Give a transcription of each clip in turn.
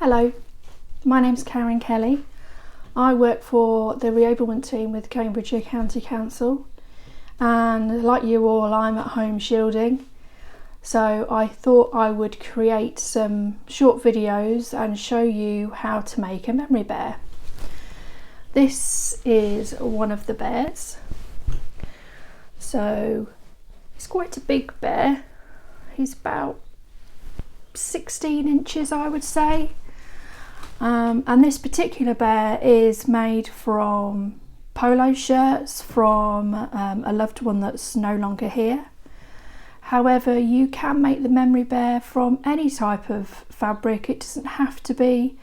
Hello, my name's Karen Kelly. I work for the reablement team with Cambridgeshire County Council, and like you all, I'm at home shielding. So I thought I would create some short videos and show you how to make a memory bear. This is one of the bears. So it's quite a big bear. He's about 16 inches, I would say. And this particular bear is made from polo shirts from a loved one that's no longer here. However, you can make the memory bear from any type of fabric. It doesn't have to be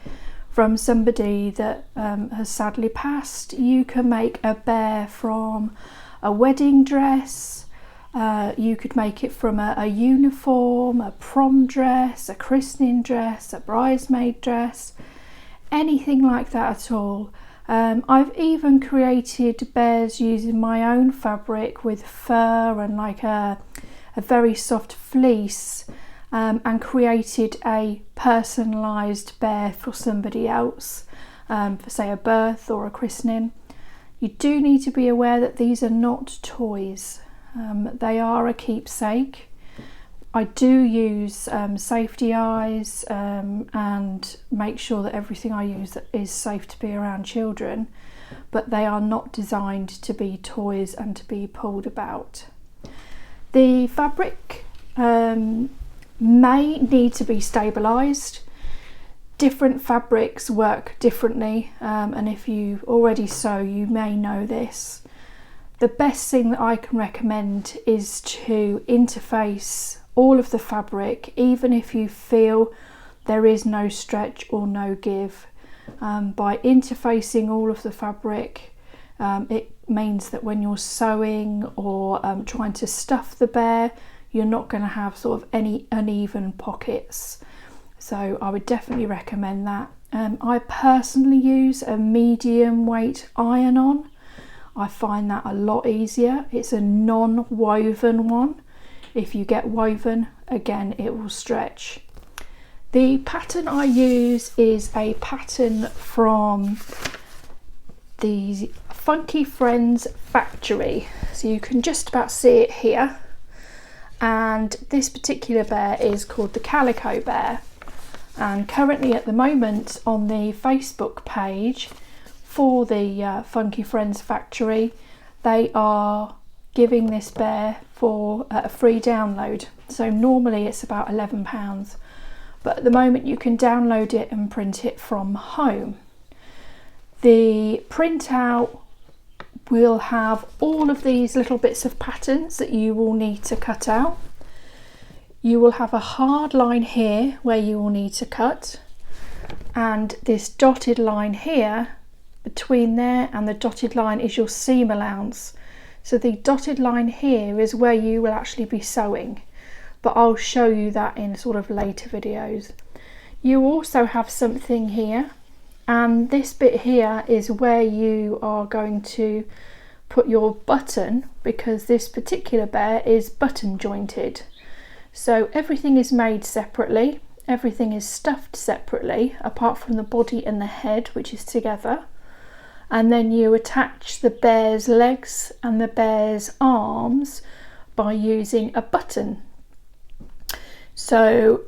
from somebody that has sadly passed. You can make a bear from a wedding dress. You could make it from a uniform, a prom dress, a christening dress, a bridesmaid dress, anything like that at all. I've even created bears using my own fabric with fur and like a very soft fleece, and created a personalised bear for somebody else, for say a birth or a christening. You do need to be aware that these are not toys. They are a keepsake. I do use safety eyes and make sure that everything I use is safe to be around children, but they are not designed to be toys and to be pulled about. The fabric may need to be stabilised. Different fabrics work differently, and if you already sew, you may know this. The best thing that I can recommend is to interface all of the fabric, even if you feel there is no stretch or no give. By interfacing all of the fabric, it means that when you're sewing or trying to stuff the bear, you're not going to have sort of any uneven pockets. So I would definitely recommend that. I personally use a medium weight iron-on. I find that a lot easier. It's a non-woven one. If you get woven, again, it will stretch. The pattern I use is a pattern from the Funky Friends factory. So you can just about see it here. And this particular bear is called the Calico Bear. And currently at the moment on the Facebook page for the Funky Friends factory, they are giving this bear for a free download. So normally it's about £11, but at the moment you can download it and print it from home. The printout will have all of these little bits of patterns that you will need to cut out. You will have a hard line here where you will need to cut, and this dotted line here, between there and the dotted line is your seam allowance. So the dotted line here is where you will actually be sewing, but I'll show you that in sort of later videos. You also have something here, and this bit here is where you are going to put your button, because this particular bear is button jointed. So everything is made separately, everything is stuffed separately, apart from the body and the head, which is together. And then you attach the bear's legs and the bear's arms by using a button. So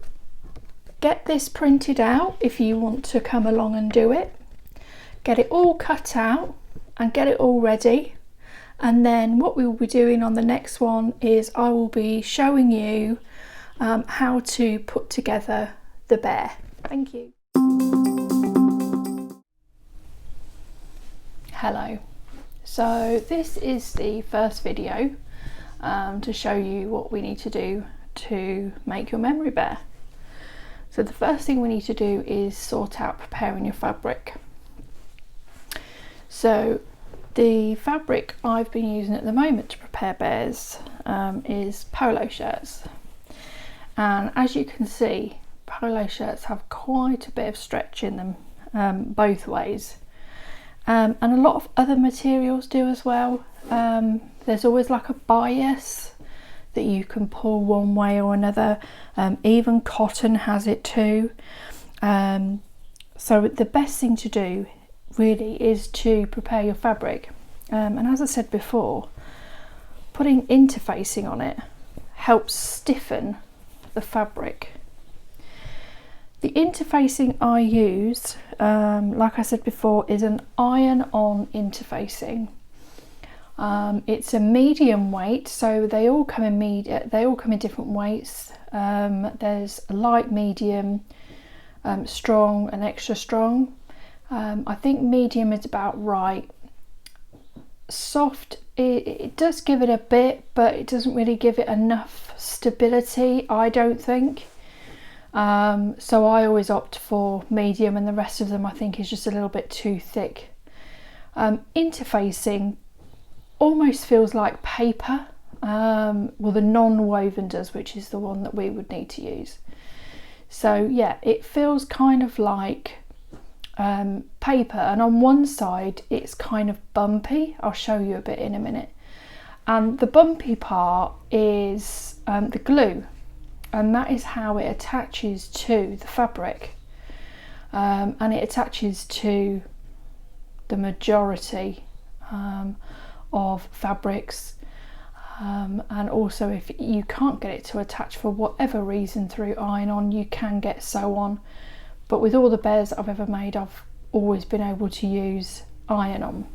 get this printed out if you want to come along and do it. Get it all cut out and get it all ready. And then what we will be doing on the next one is I will be showing you how to put together the bear. Thank you. Hello, so this is the first video to show you what we need to do to make your memory bear. So the first thing we need to do is sort out preparing your fabric. So the fabric I've been using at the moment to prepare bears is polo shirts, and as you can see, polo shirts have quite a bit of stretch in them both ways. And a lot of other materials do as well. There's always like a bias that you can pull one way or another. Even cotton has it too. So the best thing to do really is to prepare your fabric, and as I said before, putting interfacing on it helps stiffen the fabric. The interfacing I use, like I said before, is an iron-on interfacing. It's a medium weight, so they all come in different weights. There's a light, medium, strong and extra strong. I think medium is about right. Soft, it does give it a bit, but it doesn't really give it enough stability, I don't think. So I always opt for medium, and the rest of them I think is just a little bit too thick. Interfacing almost feels like paper. Well, the non-woven does, which is the one that we would need to use. So yeah, it feels kind of like paper, and on one side it's kind of bumpy. I'll show you a bit in a minute. And the bumpy part is the glue, and that is how it attaches to the fabric, and it attaches to the majority of fabrics, and also if you can't get it to attach for whatever reason through iron on, you can get sew on, but with all the bears I've ever made, I've always been able to use iron on.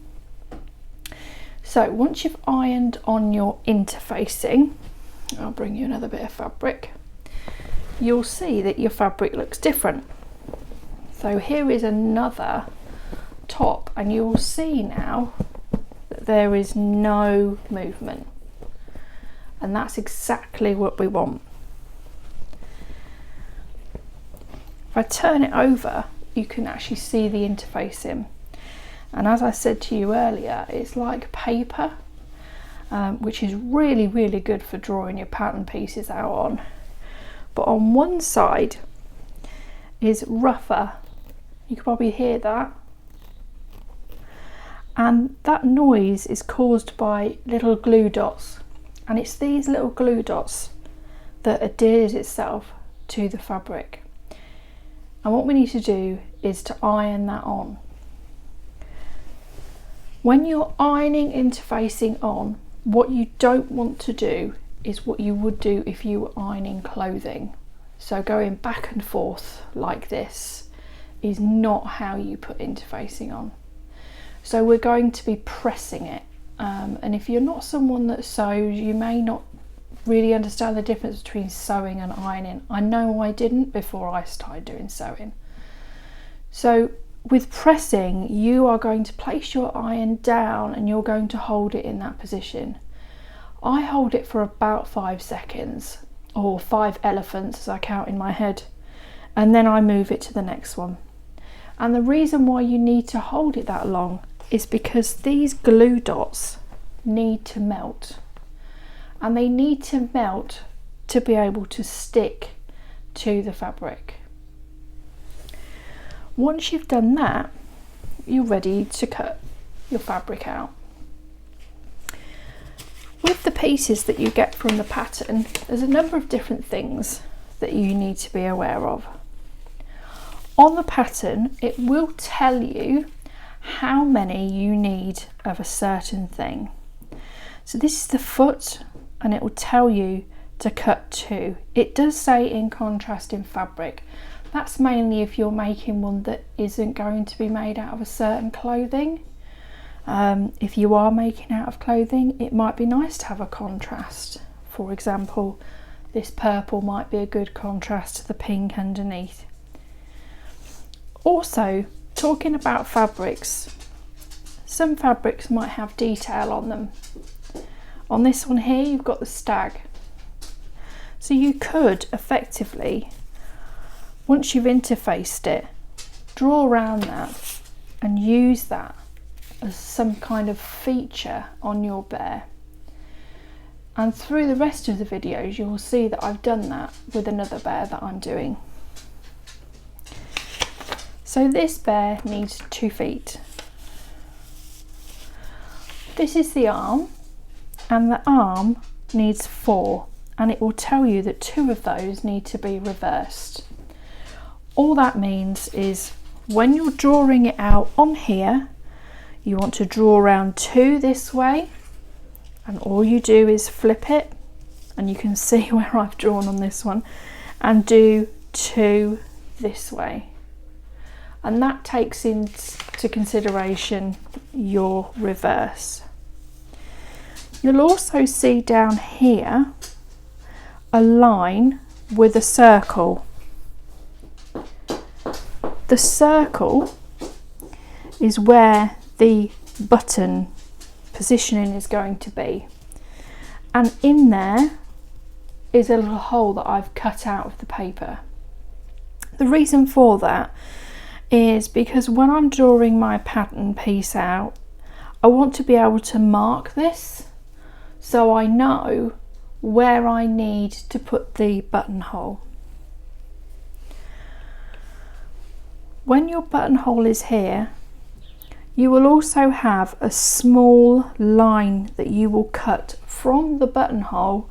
So once you've ironed on your interfacing, I'll bring you another bit of fabric, you'll see that your fabric looks different. So here is another top, and you'll see now that there is no movement, and that's exactly what we want. If I turn it over, you can actually see the interfacing, and as I said to you earlier, it's like paper, which is really good for drawing your pattern pieces out on. But on one side is rougher, you can probably hear that, and that noise is caused by little glue dots, and it's these little glue dots that adheres itself to the fabric. And what we need to do is to iron that on. When you're ironing interfacing on, what you don't want to do is what you would do if you were ironing clothing. So going back and forth like this is not how you put interfacing on. So we're going to be pressing it, and if you're not someone that sews, you may not really understand the difference between sewing and ironing. I know I didn't before I started doing sewing. So with pressing, you are going to place your iron down and you're going to hold it in that position. I hold it for about 5 seconds, or 5 elephants as I count in my head, and then I move it to the next one. And the reason why you need to hold it that long is because these glue dots need to melt, and they need to melt to be able to stick to the fabric. Once you've done that, you're ready to cut your fabric out. With the pieces that you get from the pattern, there's a number of different things that you need to be aware of. On the pattern, it will tell you how many you need of a certain thing. So this is the foot, and it will tell you to cut 2. It does say in contrasting fabric. That's mainly if you're making one that isn't going to be made out of a certain clothing. If you are making out of clothing, it might be nice to have a contrast. For example, this purple might be a good contrast to the pink underneath. Also, talking about fabrics, some fabrics might have detail on them. On this one here, you've got the stag. So you could effectively, once you've interfaced it, draw around that and use that as some kind of feature on your bear. And through the rest of the videos, you will see that I've done that with another bear that I'm doing. So this bear needs 2 feet. This is the arm, and the arm needs 4, and it will tell you that 2 of those need to be reversed. All that means is when you're drawing it out on here, you want to draw around 2 this way, and all you do is flip it, and you can see where I've drawn on this one, and do 2 this way. And that takes into consideration your reverse. You'll also see down here a line with a circle. The circle is where the button positioning is going to be, and in there is a little hole that I've cut out of the paper. The reason for that is because when I'm drawing my pattern piece out, I want to be able to mark this so I know where I need to put the buttonhole. When your buttonhole is here, you will also have a small line that you will cut from the buttonhole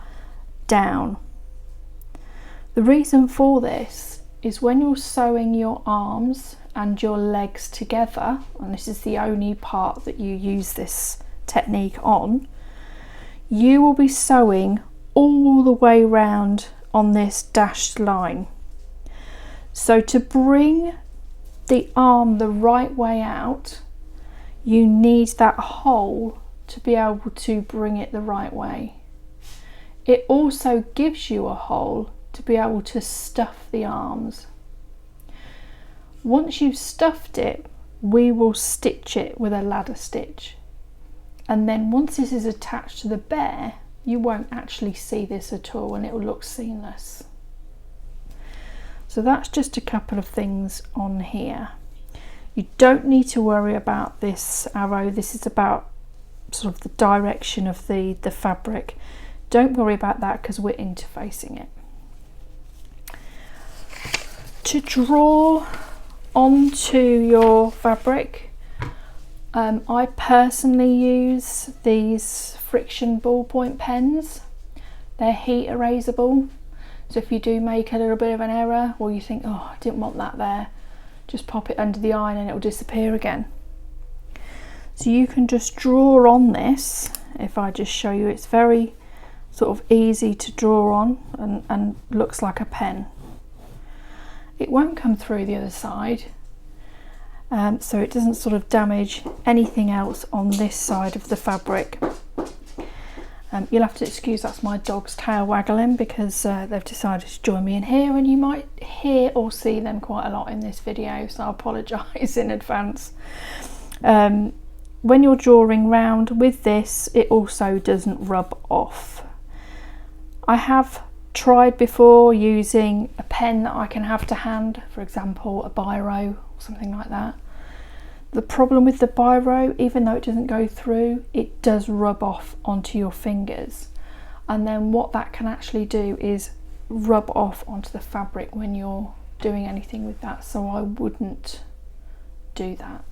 down. The reason for this is when you're sewing your arms and your legs together, and this is the only part that you use this technique on, you will be sewing all the way round on this dashed line. So to bring the arm the right way out, you need that hole to be able to bring it the right way. It also gives you a hole to be able to stuff the arms. Once you've stuffed it, we will stitch it with a ladder stitch, and then once this is attached to the bear, you won't actually see this at all, and it will look seamless. So that's just a couple of things on here. You don't need to worry about this arrow. This is about sort of the direction of the fabric. Don't worry about that because we're interfacing it. To draw onto your fabric, I personally use these friction ballpoint pens. They're heat erasable, so if you do make a little bit of an error, or you think, oh, I didn't want that there, just pop it under the iron and it will disappear again. So you can just draw on this. If I just show you, it's very sort of easy to draw on, and looks like a pen. It won't come through the other side, so it doesn't sort of damage anything else on this side of the fabric. You'll have to excuse, that's my dog's tail waggling because they've decided to join me in here, and you might hear or see them quite a lot in this video, so I apologise in advance. When you're drawing round with this, it also doesn't rub off. I have tried before using a pen that I can have to hand, for example a biro or something like that. The problem with the biro, even though it doesn't go through, it does rub off onto your fingers, and then what that can actually do is rub off onto the fabric when you're doing anything with that, so I wouldn't do that.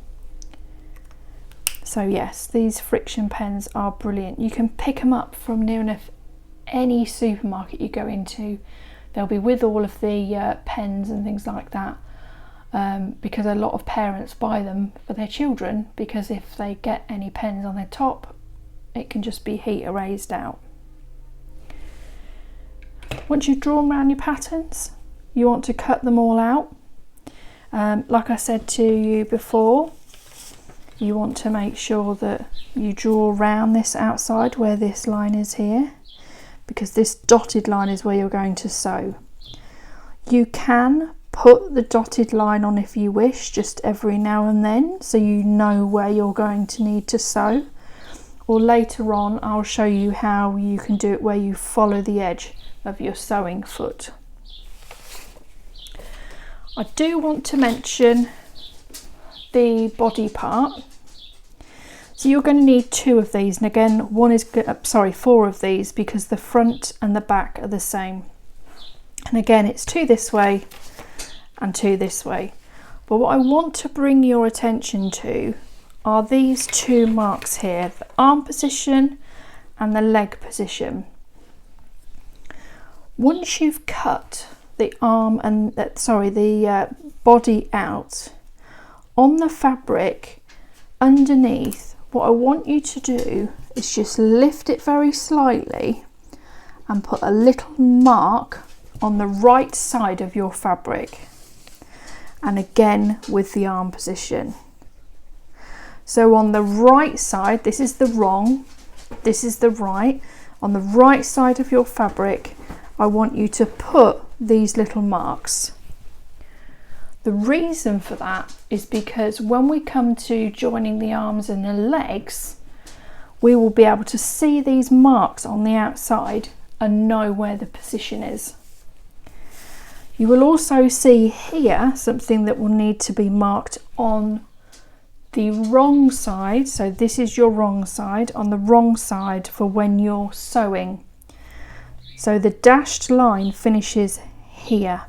So yes, these friction pens are brilliant. You can pick them up from near enough any supermarket you go into. They'll be with all of the pens and things like that, because a lot of parents buy them for their children, because if they get any pens on their top, it can just be heat erased out. Once you've drawn around your patterns, you want to cut them all out. Like I said to you before, you want to make sure that you draw around this outside where this line is here, because this dotted line is where you're going to sew. You can put the dotted line on if you wish, just every now and then, so you know where you're going to need to sew, or later on I'll show you how you can do it where you follow the edge of your sewing foot. I do want to mention the body part. So you're going to need 2 of these, and again, 4 of these, because the front and the back are the same. And again, it's 2 this way and 2 this way. But what I want to bring your attention to are these 2 marks here, the arm position and the leg position. Once you've cut the arm and the body out, on the fabric underneath, what I want you to do is just lift it very slightly and put a little mark on the right side of your fabric, and again with the arm position. So on the right side, this is the wrong, this is the right. On the right side of your fabric, I want you to put these little marks. The reason for that is because when we come to joining the arms and the legs, we will be able to see these marks on the outside and know where the position is. You will also see here something that will need to be marked on the wrong side. So this is your wrong side, on the wrong side for when you're sewing. So the dashed line finishes here.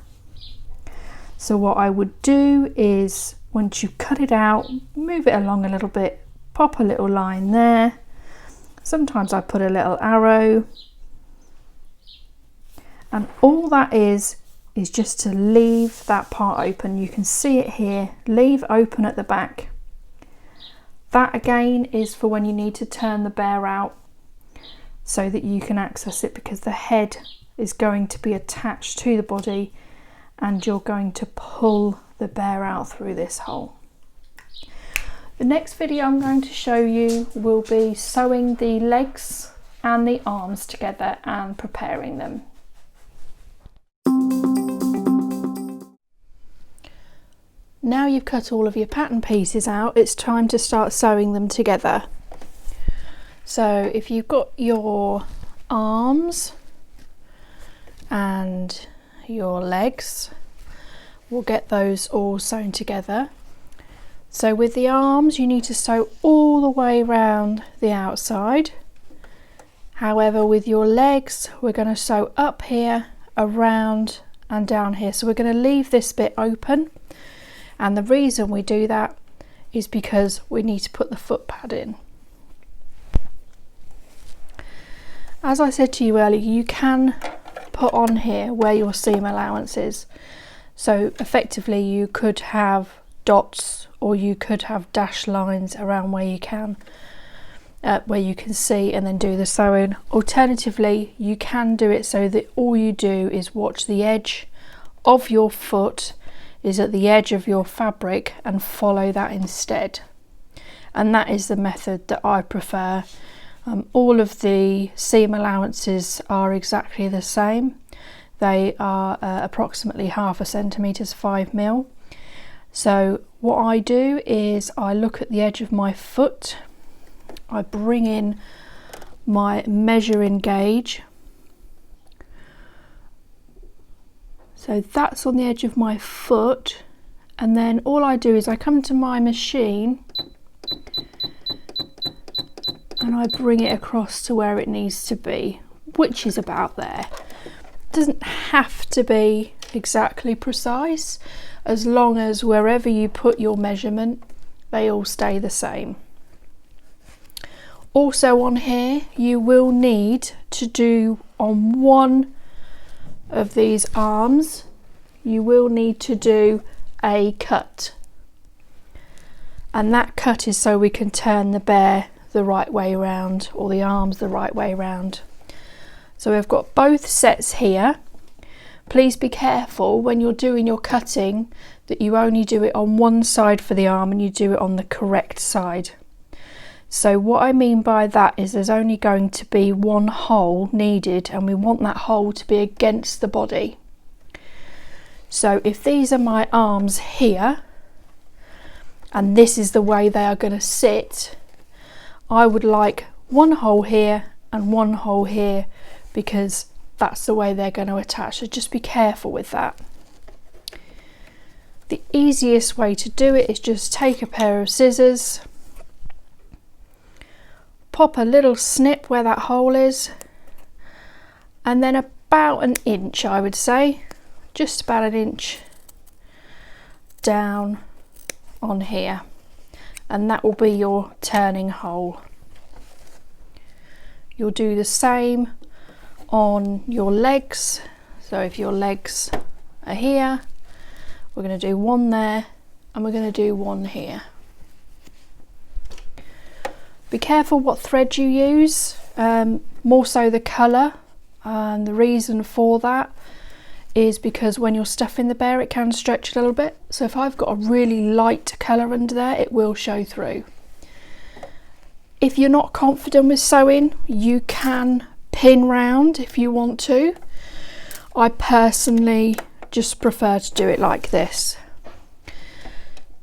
So what I would do is, once you cut it out, move it along a little bit, pop a little line there. Sometimes I put a little arrow. And all that is just to leave that part open. You can see it here, leave open at the back. That again is for when you need to turn the bear out so that you can access it, because the head is going to be attached to the body and you're going to pull the bear out through this hole. The next video I'm going to show you will be sewing the legs and the arms together and preparing them. Now you've cut all of your pattern pieces out, it's time to start sewing them together. So if you've got your arms and your legs, we'll get those all sewn together. So with the arms, you need to sew all the way around the outside. However, with your legs, we're going to sew up here, around and down here. So we're going to leave this bit open. And the reason we do that is because we need to put the foot pad in. As I said to you earlier, you can put on here where your seam allowance is. So effectively you could have dots, or you could have dashed lines around where you can see, and then do the sewing. Alternatively, you can do it so that all you do is watch the edge of your foot is at the edge of your fabric and follow that instead. And that is the method that I prefer. All of the seam allowances are exactly the same. They are approximately 1/2 centimetre, 5 mil. So what I do is I look at the edge of my foot, I bring in my measuring gauge. So that's on the edge of my foot, and then all I do is I come to my machine and I bring it across to where it needs to be, which is about there. It doesn't have to be exactly precise, as long as wherever you put your measurement, they all stay the same. Also on here, you will need to do on one of these arms, you will need to do a cut. And that cut is so we can turn the bear the right way around, or the arms the right way around. So we've got both sets here. Please be careful when you're doing your cutting that you only do it on one side for the arm and you do it on the correct side. So what I mean by that is there's only going to be one hole needed, and we want that hole to be against the body. So if these are my arms here and this is the way they are going to sit, I would like one hole here and one hole here, because that's the way they're going to attach. So just be careful with that. The easiest way to do it is just take a pair of scissors, pop a little snip where that hole is, and then about an inch, I would say, just about an inch down on here, and that will be your turning hole. You'll do the same on your legs. So if your legs are here, we're going to do one there and we're going to do one here. Be careful what thread you use, more so the colour, and the reason for that is because when you're stuffing the bear it can stretch a little bit, so if I've got a really light colour under there it will show through. If you're not confident with sewing, you can pin round if you want to. I personally just prefer to do it like this.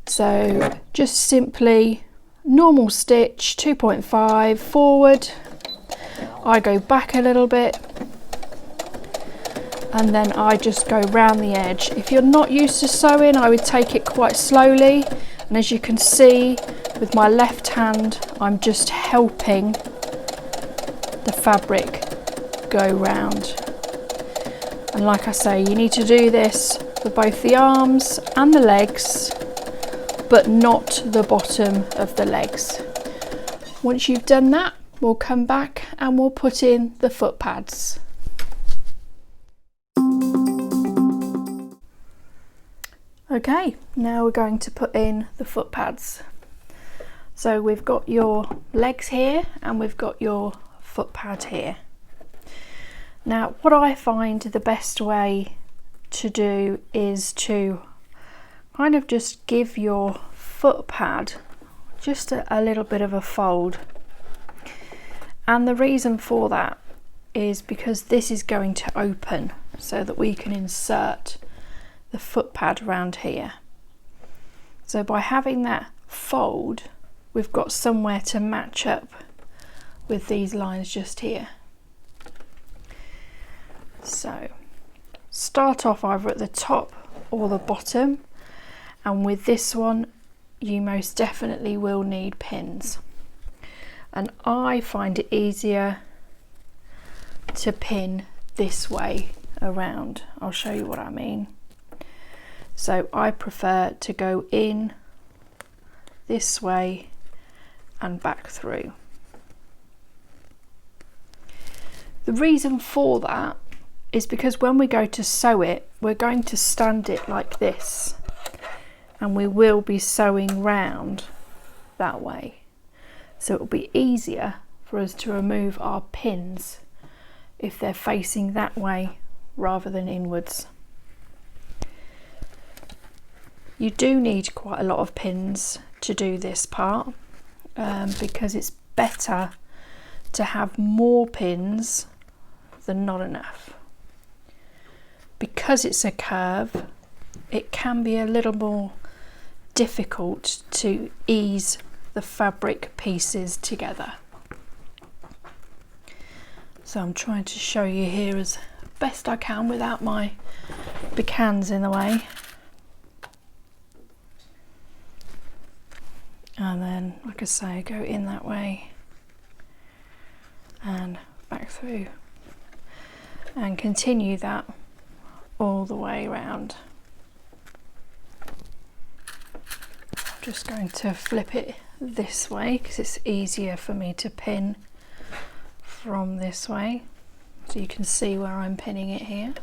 So just simply normal stitch, 2.5 forward, I go back a little bit, and then I just go round the edge. If you're not used to sewing, I would take it quite slowly, and as you can see with my left hand I'm just helping the fabric go round. And like I say, you need to do this for both the arms and the legs, but not the bottom of the legs. Once you've done that, we'll come back and we'll put in the foot pads. Okay, now we're going to put in the foot pads. So we've got your legs here and we've got your foot pad here. Now what I find the best way to do is to kind of just give your foot pad just a little bit of a fold, and the reason for that is because this is going to open so that we can insert the foot pad around here. So by having that fold we've got somewhere to match up with these lines just here. So start off either at the top or the bottom, and with this one you most definitely will need pins, and I find it easier to pin this way around. I'll show you what I mean. So I prefer to go in this way and back through. The reason for that is because when we go to sew it, we're going to stand it like this, and we will be sewing round that way. So it will be easier for us to remove our pins if they're facing that way rather than inwards. You do need quite a lot of pins to do this part, because it's better to have more pins than not enough. Because it's a curve, it can be a little more difficult to ease the fabric pieces together. So I'm trying to show you here as best I can without my big hands in the way. And then, like I say, go in that way and back through, and continue that all the way around. I'm just going to flip it this way because it's easier for me to pin from this way, so you can see where I'm pinning it here.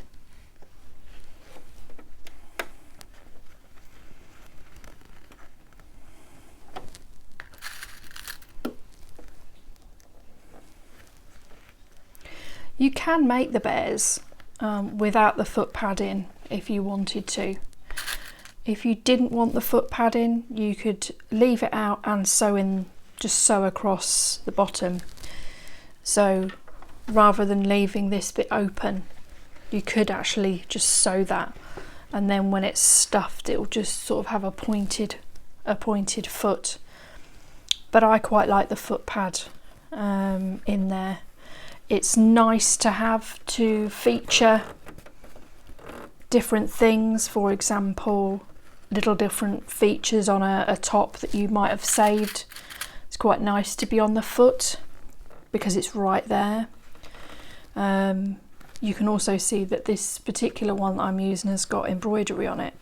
You can make the bears without the foot padding if you wanted to. If you didn't want the foot padding, you could leave it out and just sew across the bottom. So rather than leaving this bit open, you could actually just sew that, and then when it's stuffed it will just sort of have a pointed foot. But I quite like the foot pad in there. It's nice to have to feature different things, for example little different features on a top that you might have saved. It's quite nice to be on the foot because it's right there. You can also see that this particular one that I'm using has got embroidery on it.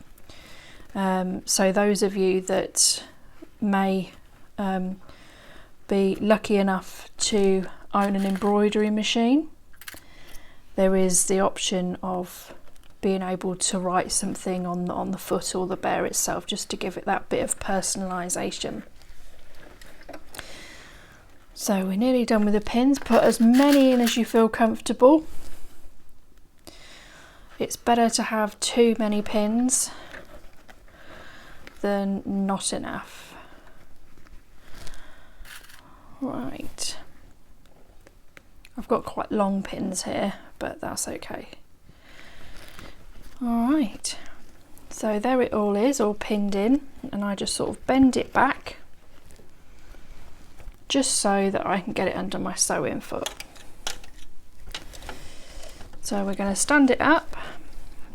So those of you that may be lucky enough to own an embroidery machine, there is the option of being able to write something on the foot or the bear itself, just to give it that bit of personalisation. So we're nearly done with the pins. Put as many in as you feel comfortable. It's better to have too many pins than not enough. Right. I've got quite long pins here, but that's okay. All right. So there it all is, all pinned in, and I just sort of bend it back just so that I can get it under my sewing foot. So we're going to stand it up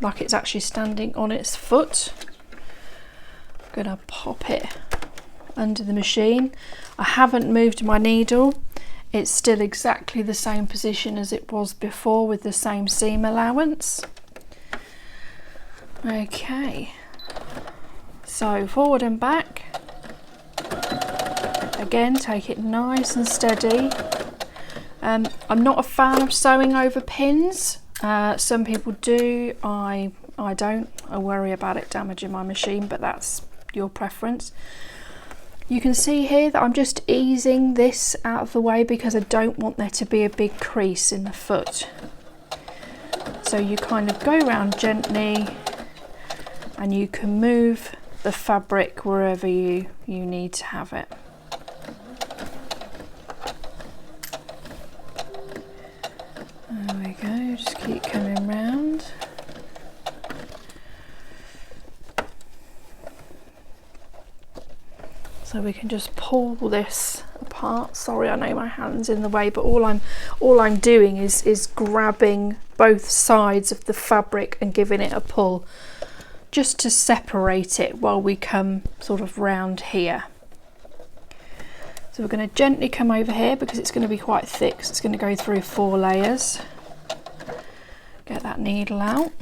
like it's actually standing on its foot. I'm going to pop it under the machine. I haven't moved my needle. It's still exactly the same position as it was before with the same seam allowance. Okay, so forward and back. Again, take it nice and steady. I'm not a fan of sewing over pins. Some people do. I don't. I worry about it damaging my machine, but that's your preference. You can see here that I'm just easing this out of the way because I don't want there to be a big crease in the foot. So you kind of go around gently and you can move the fabric wherever you need to have it. There we go, just keep coming round. So we can just pull this apart. Sorry, I know my hand's in the way, but all I'm doing is grabbing both sides of the fabric and giving it a pull, just to separate it while we come sort of round here. So we're going to gently come over here because it's going to be quite thick, so it's going to go through 4 layers. Get that needle out.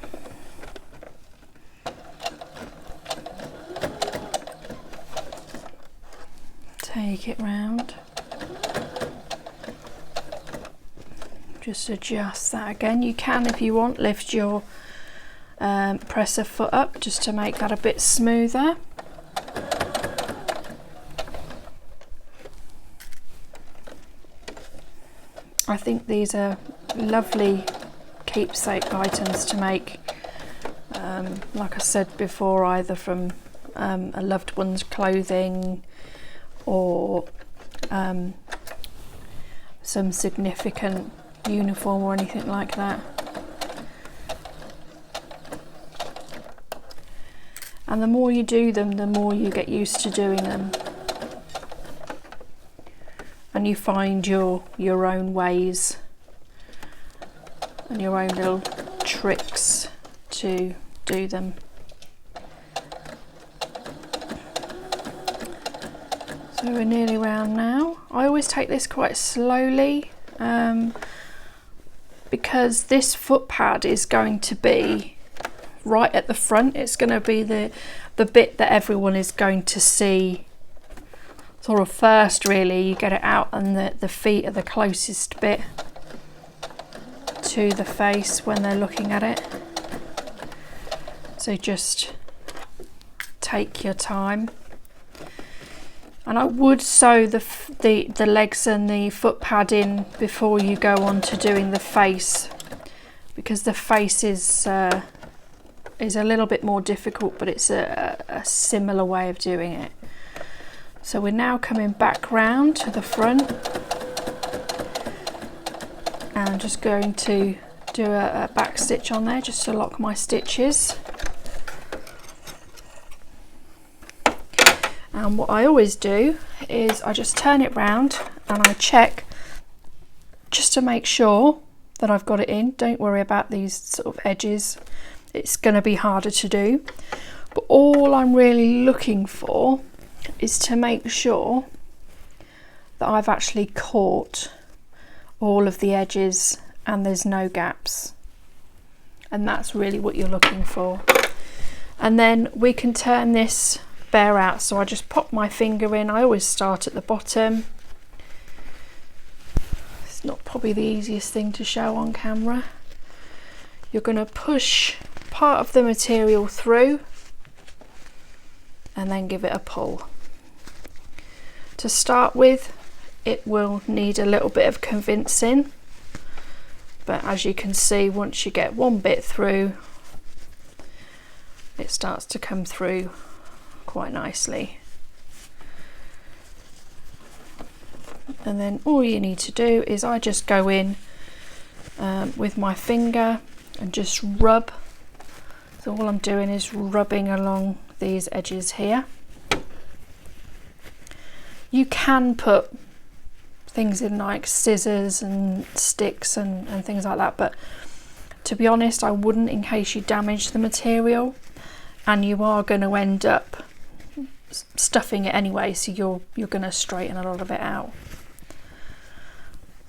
Take it round. Just adjust that again. You can, if you want, lift your presser foot up just to make that a bit smoother. I think these are lovely keepsake items to make, like I said before, either from a loved one's clothing or some significant uniform or anything like that. And the more you do them, the more you get used to doing them, and you find your own ways and your own little tricks to do them. So we're nearly round now. I always take this quite slowly because this foot pad is going to be right at the front. It's going to be the bit that everyone is going to see sort of first, really. You get it out and the feet are the closest bit to the face when they're looking at it. So just take your time. And I would sew the legs and the foot pad in before you go on to doing the face, because the face is a little bit more difficult, but it's a similar way of doing it. So we're now coming back round to the front, and I'm just going to do a back stitch on there just to lock my stitches. And what I always do is I just turn it round and I check just to make sure that I've got it in. Don't worry about these sort of edges. It's going to be harder to do. But all I'm really looking for is to make sure that I've actually caught all of the edges and there's no gaps. And that's really what you're looking for. And then we can turn this bear out. So I just pop my finger in. I always start at the bottom. It's not probably the easiest thing to show on camera. You're going to push part of the material through and then give it a pull. To start with, it will need a little bit of convincing, but as you can see, once you get one bit through, it starts to come through quite nicely. And then all you need to do is I just go in with my finger and just rub. So all I'm doing is rubbing along these edges here. You can put things in like scissors and sticks and things like that, but to be honest, I wouldn't, in case you damage the material, and you are going to end up stuffing it anyway, so you're going to straighten a lot of it out.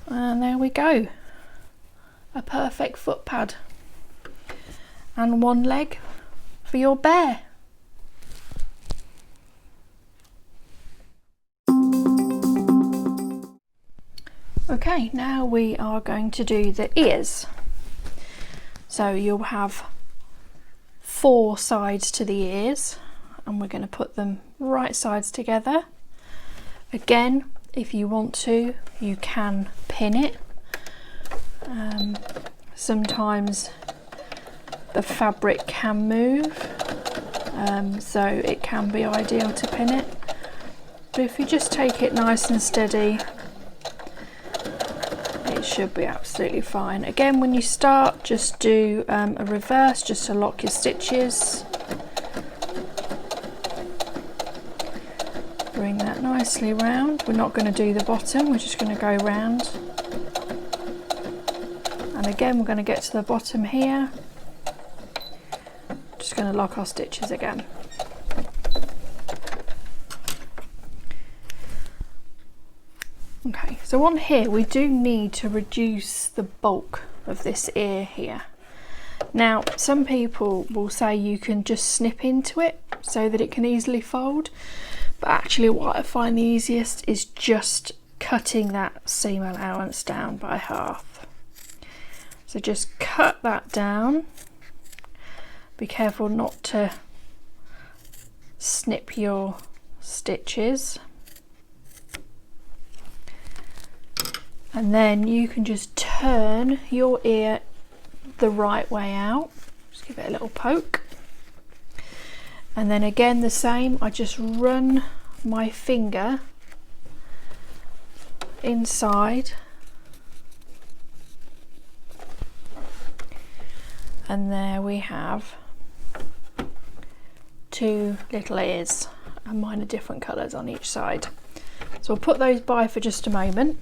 And there we go, a perfect foot pad and one leg for your bear. Okay, now we are going to do the ears. So you'll have 4 sides to the ears, and we're going to put them right sides together. Again, if you want to, you can pin it. Sometimes the fabric can move, so it can be ideal to pin it. But if you just take it nice and steady, it should be absolutely fine. Again, when you start, just do a reverse just to lock your stitches. Bring that nicely round. We're not going to do the bottom, we're just going to go round. And again, we're going to get to the bottom here. Just going to lock our stitches again. Okay, so on here we do need to reduce the bulk of this ear here. Now, some people will say you can just snip into it so that it can easily fold, but actually what I find the easiest is just cutting that seam allowance down by half. So just cut that down. Be careful not to snip your stitches. And then you can just turn your ear the right way out. Just give it a little poke. And then again the same, I just run my finger inside. And there we have 2 little ears, and mine are different colours on each side. So we'll put those by for just a moment.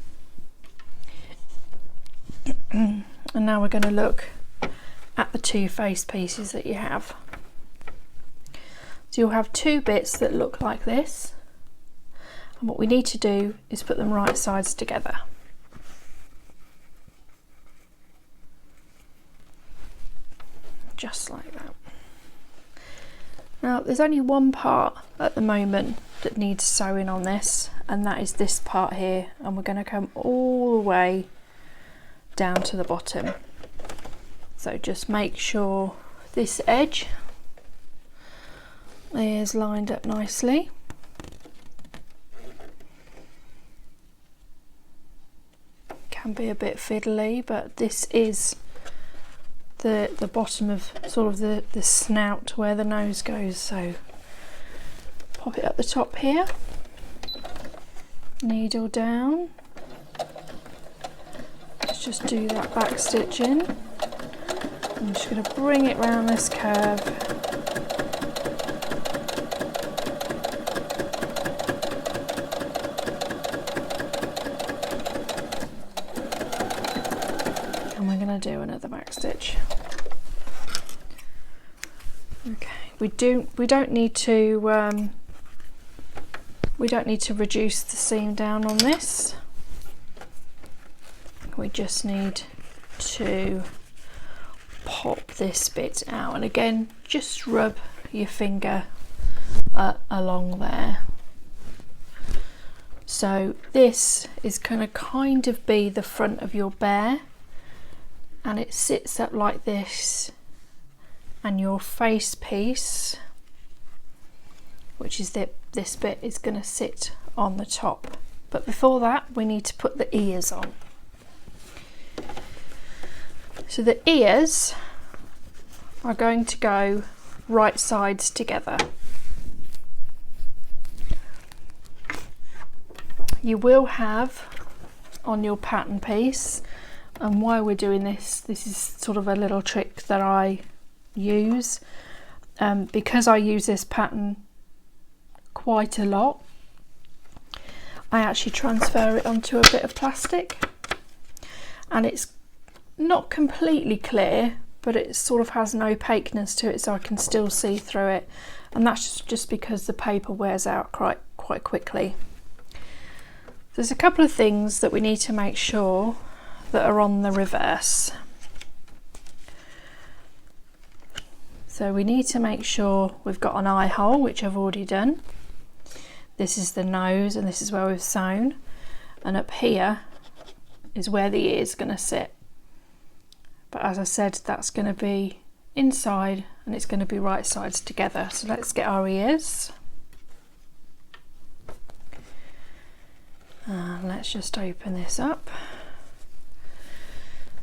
And now we're going to look at the 2 face pieces that you have. So you'll have 2 bits that look like this, and what we need to do is put them right sides together. Just like that. Now there's only one part at the moment that needs sewing on this, and that is this part here, and we're going to come all the way down to the bottom. So just make sure this edge is lined up nicely. Can be a bit fiddly, but this is the bottom of sort of the snout where the nose goes, so pop it at the top here, needle down. Let's just do that back stitch in. I'm just going to bring it round this curve. And we're going to do another back stitch. Okay, we don't need to reduce the seam down on this. We just need to pop this bit out, and again just rub your finger along there. So this is going to kind of be the front of your bear, and it sits up like this, and your face piece, which is this bit, is going to sit on the top. But before that, we need to put the ears on. So the ears are going to go right sides together. You will have on your pattern piece, and why we're doing this is sort of a little trick that I use, because I use this pattern quite a lot. I actually transfer it onto a bit of plastic, and it's not completely clear, but it sort of has an opaqueness to it, so I can still see through it, and that's just because the paper wears out quite quickly. There's a couple of things that we need to make sure that are on the reverse. So we need to make sure we've got an eye hole, which I've already done. This is the nose, and this is where we've sewn, and up here is where the ear is going to sit. But as I said, that's going to be inside and it's going to be right sides together. So let's get our ears. Let's just open this up.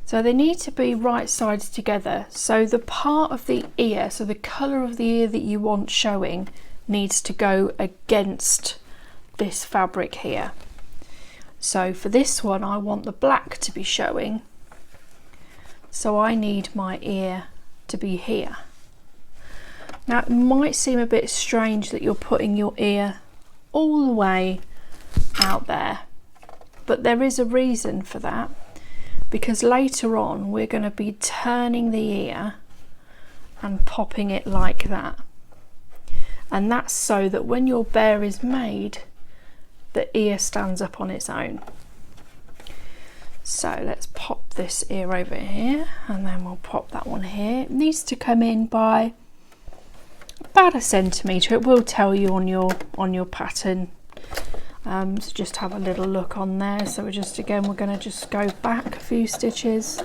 So they need to be right sides together. So the part of the ear, so the colour of the ear that you want showing, needs to go against this fabric here. So for this one, I want the black to be showing. So I need my ear to be here. Now it might seem a bit strange that you're putting your ear all the way out there, but there is a reason for that, because later on we're going to be turning the ear and popping it like that, and that's so that when your bear is made, the ear stands up on its own. So let's pop this ear over here, and then we'll pop that one here. It needs to come in by about 1 centimetre. It will tell you on your pattern. So just have a little look on there. So we're going to just go back a few stitches,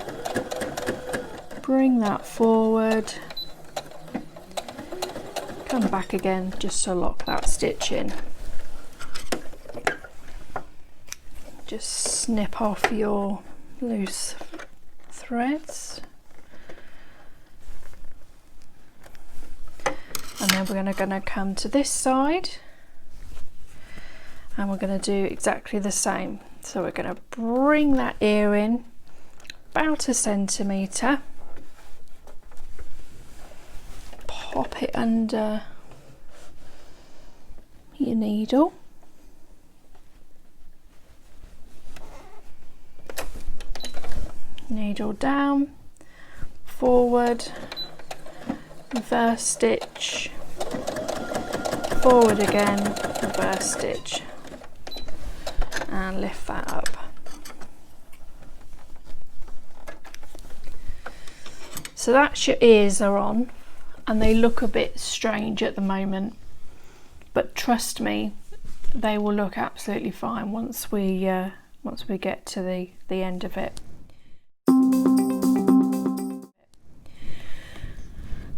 bring that forward, come back again just to lock that stitch in. Just snip off your loose threads, and then we're going to come to this side, and we're going to do exactly the same. So we're going to bring that ear in about 1 centimetre, pop it under your needle, needle down, forward, reverse stitch, forward again, reverse stitch, and lift that up. So that's your ears are on, and they look a bit strange at the moment, but trust me, they will look absolutely fine once we get to the end of it.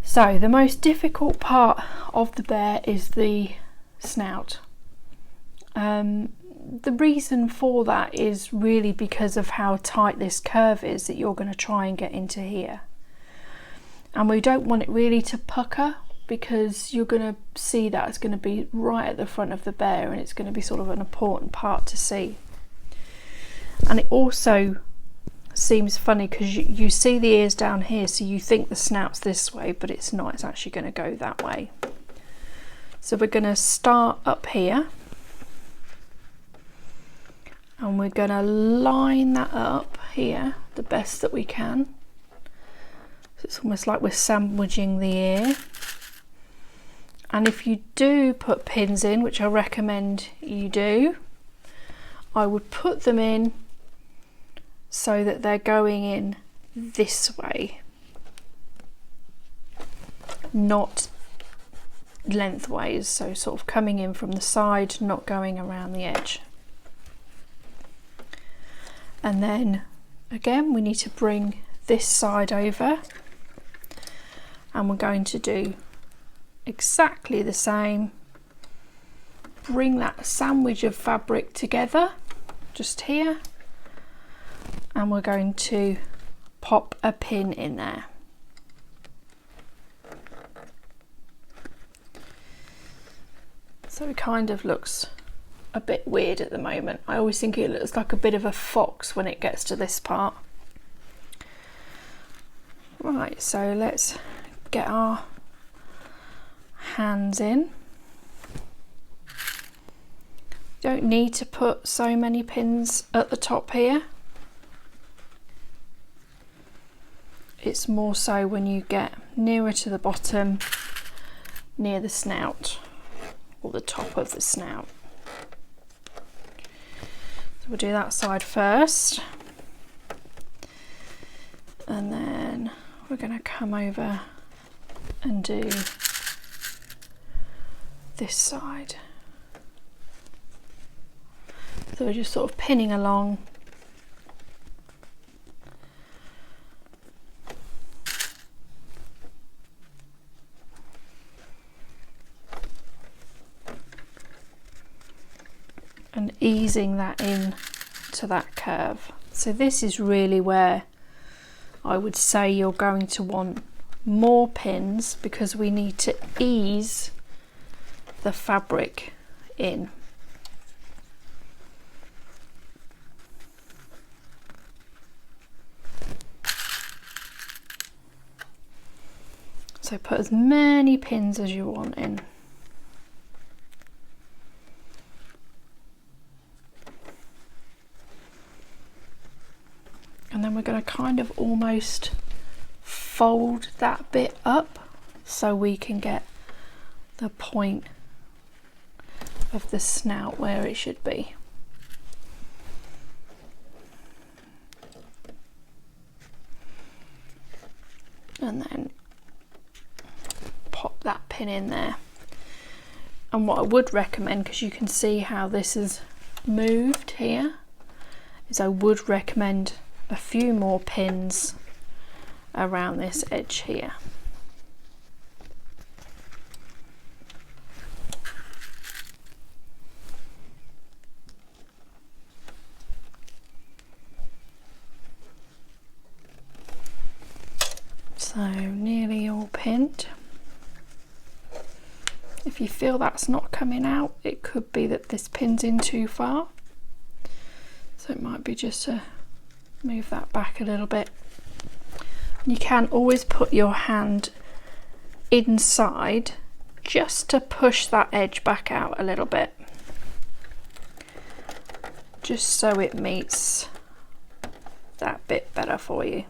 So the most difficult part of the bear is the snout. The reason for that is really because of how tight this curve is that you're going to try and get into here. And we don't want it really to pucker, because you're going to see that it's going to be right at the front of the bear, and it's going to be sort of an important part to see. And it also seems funny because you see the ears down here, so you think the snout's this way, but it's not. It's actually going to go that way. So we're going to start up here, and we're going to line that up here the best that we can. So it's almost like we're sandwiching the ear. And if you do put pins in, which I recommend you do, I would put them in so that they're going in this way, not lengthways, so sort of coming in from the side, not going around the edge. And then again we need to bring this side over, and we're going to do exactly the same. Bring that sandwich of fabric together just here, and we're going to pop a pin in there. So it kind of looks a bit weird at the moment. I always think it looks like a bit of a fox when it gets to this part. Right, so let's get our hands in. Don't need to put so many pins at the top here. It's more so when you get nearer to the bottom, near the snout, or the top of the snout. So we'll do that side first, and then we're going to come over and do this side. So we're just sort of pinning along. And easing that in to that curve. So this is really where I would say you're going to want more pins, because we need to ease the fabric in. So put as many pins as you want in. And then we're going to kind of almost fold that bit up so we can get the point of the snout where it should be. And then pop that pin in there. And what I would recommend, because you can see how this has moved here, is I would recommend a few more pins around this edge here. So nearly all pinned. If you feel that's not coming out, it could be that this pin's in too far. So it might be just to move that back a little bit. You can always put your hand inside just to push that edge back out a little bit, just so it meets that bit better for you.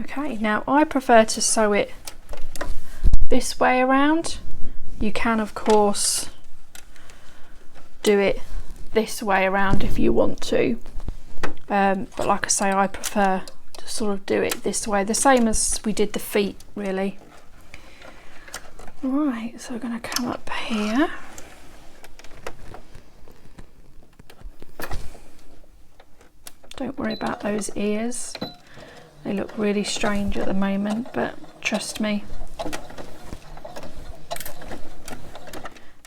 Okay, now I prefer to sew it this way around. You can of course do it this way around if you want to, but like I say, I prefer to sort of do it this way, the same as we did the feet really. Right, so we're going to come up here. Don't worry about those ears. They look really strange at the moment, but trust me.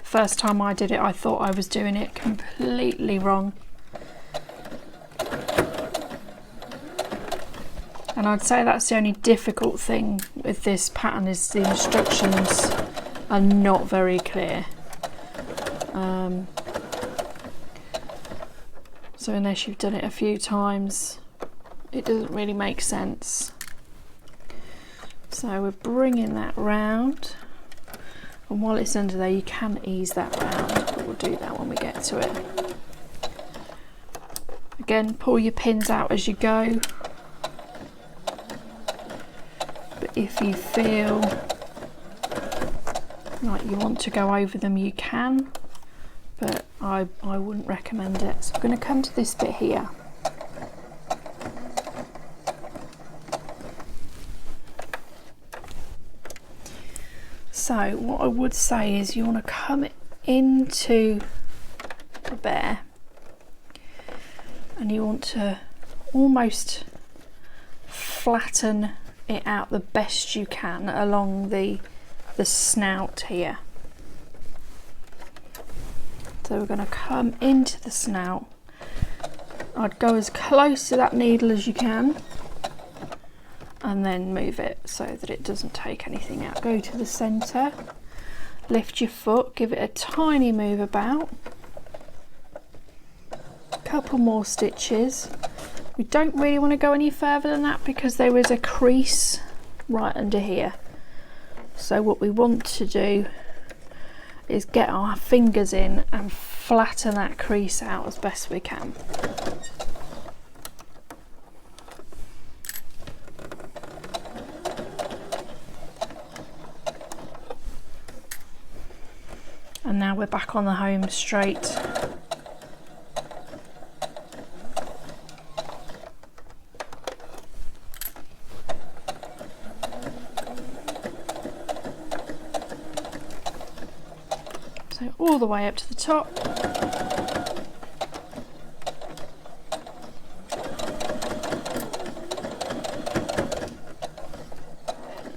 First time I did it, I thought I was doing it completely wrong. And I'd say that's the only difficult thing with this pattern, is the instructions are not very clear. So unless you've done it a few times, it doesn't really make sense. So we're bringing that round, and while it's under there you can ease that round, but we'll do that when we get to it. Again, pull your pins out as you go, but if you feel like you want to go over them you can, but I wouldn't recommend it. So I'm going to come to this bit here. So what I would say is you want to come into the bear and you want to almost flatten it out the best you can along the snout here. So we're going to come into the snout. I'd go as close to that needle as you can and then move it so that it doesn't take anything out. Go to the centre, lift your foot, give it a tiny move about. A couple more stitches. We don't really want to go any further than that because there is a crease right under here. So what we want to do is get our fingers in and flatten that crease out as best we can. And now we're back on the home straight. So all the way up to the top.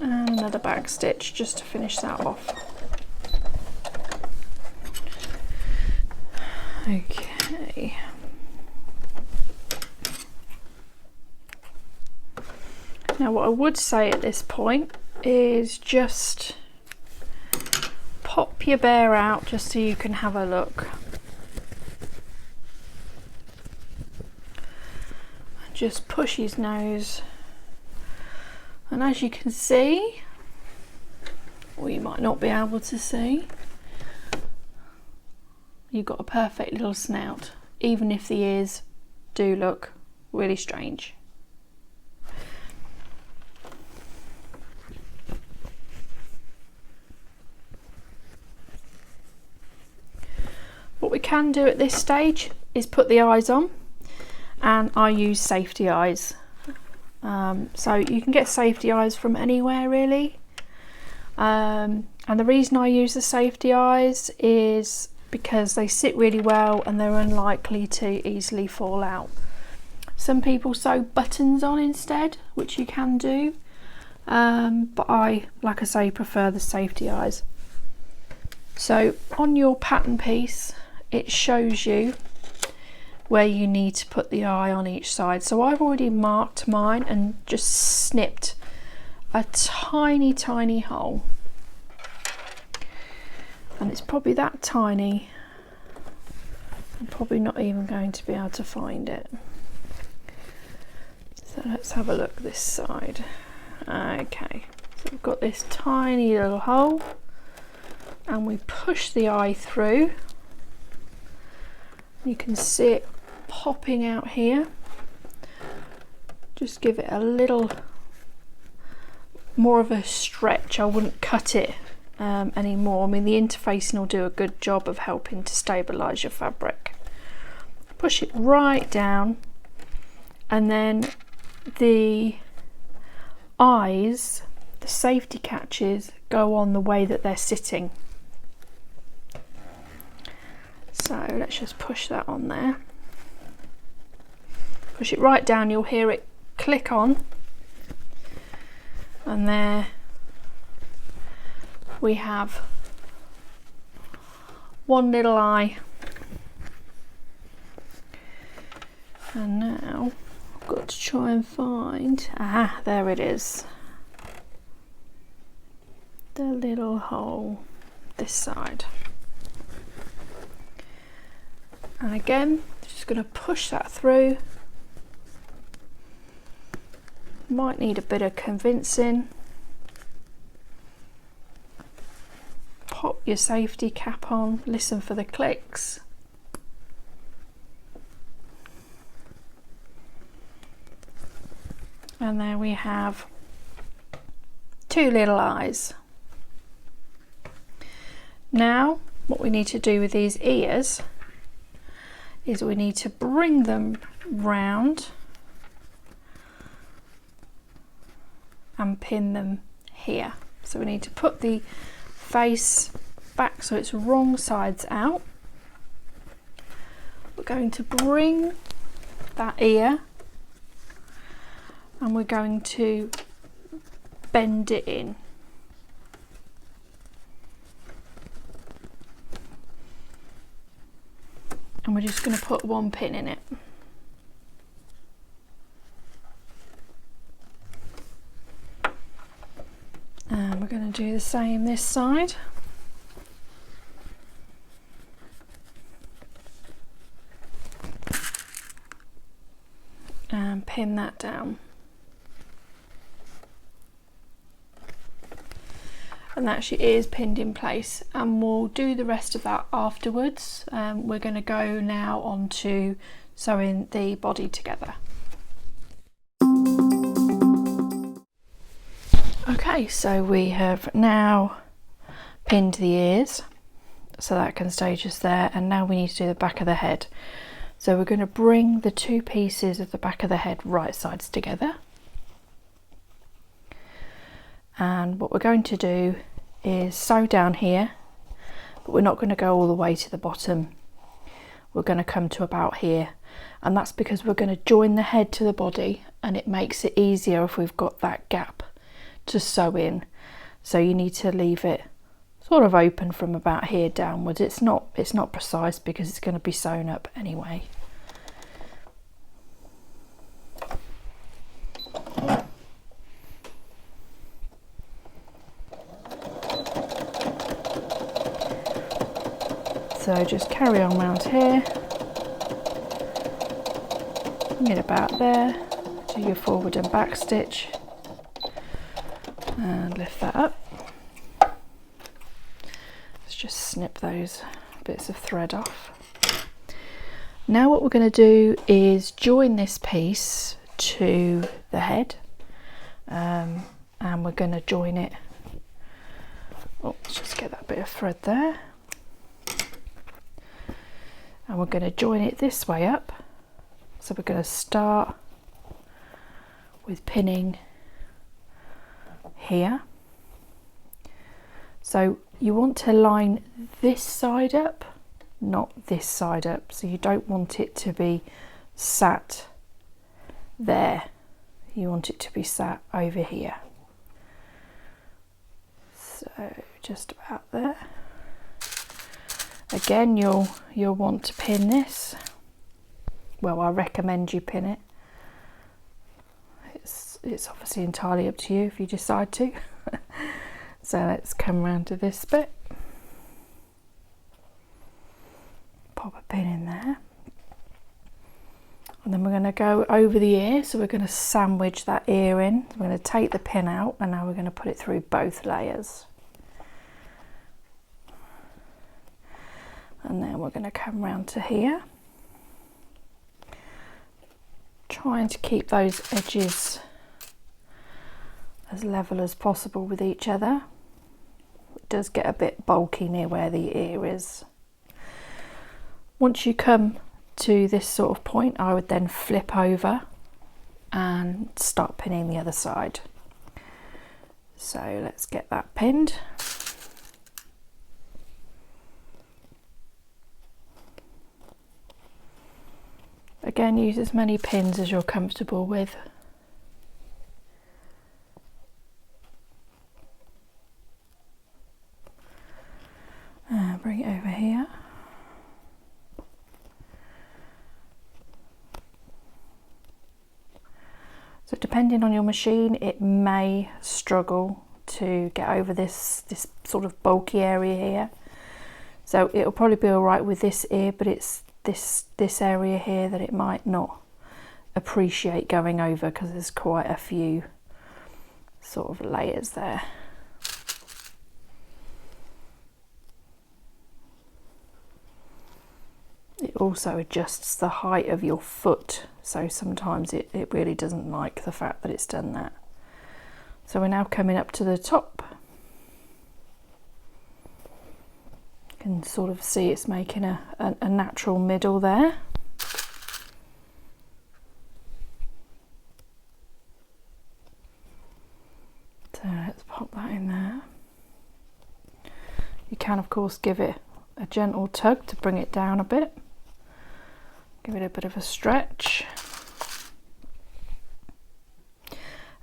And another back stitch just to finish that off. Okay. Now what I would say at this point is just pop your bear out just so you can have a look. Just push his nose, and as you can see, or you might not be able to see, you've got a perfect little snout, even if the ears do look really strange. What we can do at this stage is put the eyes on, and I use safety eyes. So you can get safety eyes from anywhere really. And the reason I use the safety eyes is because they sit really well and they're unlikely to easily fall out. Some people sew buttons on instead, which you can do, but I, like I say, prefer the safety eyes. So on your pattern piece, it shows you where you need to put the eye on each side. So I've already marked mine and just snipped a tiny, tiny hole. And it's probably that tiny, I'm probably not even going to be able to find it. So let's have a look this side. Okay, so we've got this tiny little hole and we push the eye through. You can see it popping out here. Just give it a little more of a stretch. I wouldn't cut it anymore. I mean, the interfacing will do a good job of helping to stabilize your fabric. Push it right down, and then the eyes, the safety catches, go on the way that they're sitting. So let's just push that on there. Push it right down, you'll hear it click on, and there we have one little eye. And now I've got to try and find, there it is, the little hole this side. And again, just going to push that through. Might need a bit of convincing. Pop your safety cap on, listen for the clicks. And there we have two little eyes. Now, what we need to do with these ears is we need to bring them round and pin them here. So we need to put the face back so it's wrong sides out. We're going to bring that ear and we're going to bend it in. And we're just going to put one pin in it. And we're going to do the same this side. And pin that down. And that actually is pinned in place, and we'll do the rest of that afterwards. We're going to go now on to sewing the body together. Okay, so we have now pinned the ears, so that can stay just there, and now we need to do the back of the head. So we're going to bring the two pieces of the back of the head right sides together. And what we're going to do is sew down here, but we're not going to go all the way to the bottom. We're going to come to about here, and that's because we're going to join the head to the body, and it makes it easier if we've got that gap to sew in. So you need to leave it sort of open from about here downwards. It's not precise because it's going to be sewn up anyway. So just carry on round here, bring it about there, do your forward and back stitch and lift that up. Let's just snip those bits of thread off. Now what we're going to do is join this piece to the head, and we're going to join it. Oh, let's just get that bit of thread there. And we're going to join it this way up. So we're going to start with pinning here. So you want to line this side up, not this side up. So you don't want it to be sat there. You want it to be sat over here. So just about there. Again, you'll want to pin this. Well, I recommend you pin it. It's obviously entirely up to you if you decide to. So let's come around to this bit. Pop a pin in there. And then we're going to go over the ear. So we're going to sandwich that ear in. We're going to take the pin out, and now we're going to put it through both layers. And then we're going to come round to here, trying to keep those edges as level as possible with each other. It does get a bit bulky near where the ear is. Once you come to this sort of point, I would then flip over and start pinning the other side. So let's get that pinned. Again, use as many pins as you're comfortable with. Bring it over here. So depending on your machine, it may struggle to get over this sort of bulky area here. So it'll probably be all right with this ear, but it's this area here that it might not appreciate going over because there's quite a few sort of layers there. It also adjusts the height of your foot, so sometimes it really doesn't like the fact that it's done that. So we're now coming up to the top. You can sort of see it's making a natural middle there. So let's pop that in there. can of course give it a gentle tug to bring it down a bit. Give it a bit of a stretch.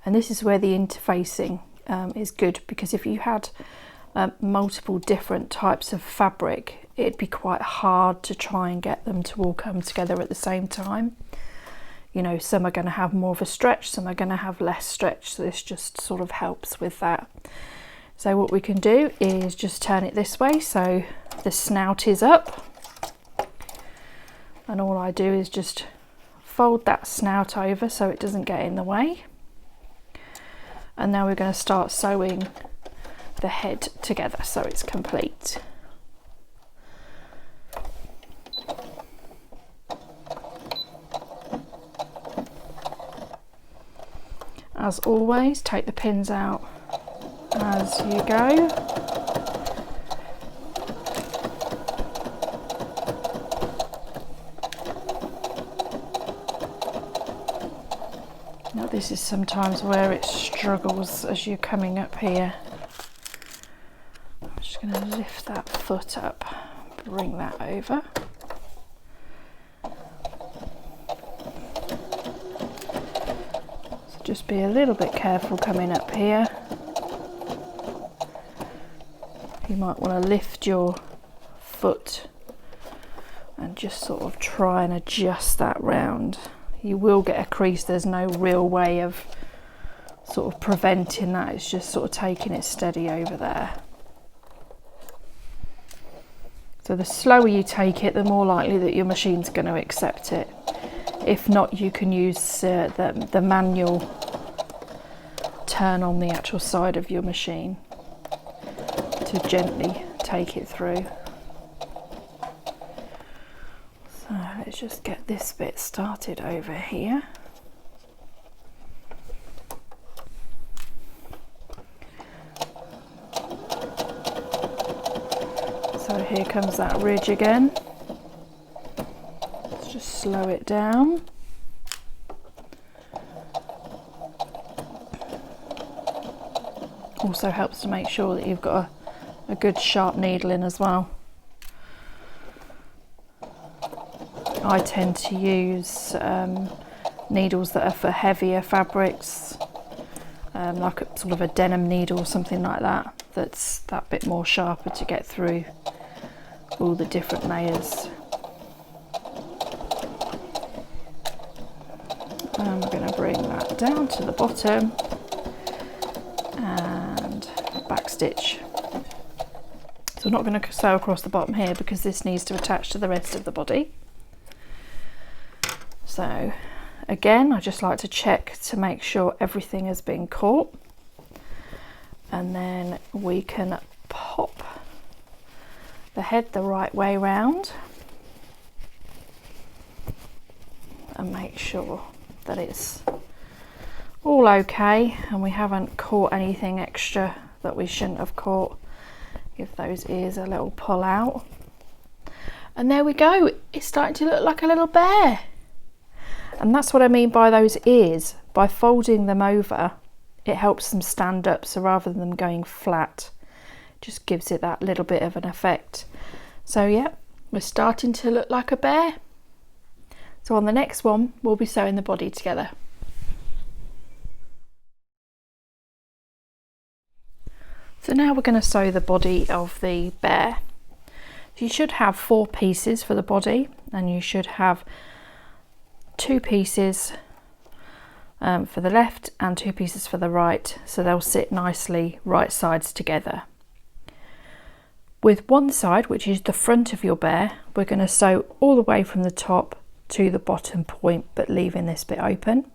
And this is where the interfacing is good, because if you had multiple different types of fabric, it'd be quite hard to try and get them to all come together at the same time. You know, some are going to have more of a stretch, some are going to have less stretch, so this just sort of helps with that. So what we can do is just turn it this way so the snout is up, and all I do is just fold that snout over so it doesn't get in the way. And now we're going to start sewing the head together so it's complete. As always, take the pins out as you go. Now this is sometimes where it struggles as you're coming up here. I'm just going to lift that foot up, bring that over. So just be a little bit careful coming up here. You might want to lift your foot and just sort of try and adjust that round. You will get a crease, there's no real way of sort of preventing that, it's just sort of taking it steady over there. So the slower you take it, the more likely that your machine's going to accept it. If not, you can use the manual turn on the actual side of your machine to gently take it through. So let's just get this bit started over here. So here comes that ridge again. Let's just slow it down. Also helps to make sure that you've got a good sharp needle in as well. I tend to use needles that are for heavier fabrics, like a sort of a denim needle or something like that, that's that bit more sharper to get through all the different layers. And we're going to bring that down to the bottom and back stitch. So we're not going to sew across the bottom here because this needs to attach to the rest of the body. So again, I just like to check to make sure everything has been caught, and then we can pop the head the right way round and make sure that it's all okay and we haven't caught anything extra that we shouldn't have caught. Give those ears a little pull out, and there we go, it's starting to look like a little bear. And that's what I mean by those ears. By folding them over, it helps them stand up, so rather than them going flat, it just gives it that little bit of an effect. So yeah, we're starting to look like a bear. So on the next one, we'll be sewing the body together. So now we're going to sew the body of the bear. So you should have 4 pieces for the body, and you should have 2 pieces for the left and 2 pieces for the right, so they'll sit nicely right sides together. With one side, which is the front of your bear, we're going to sew all the way from the top to the bottom point, but leaving this bit open.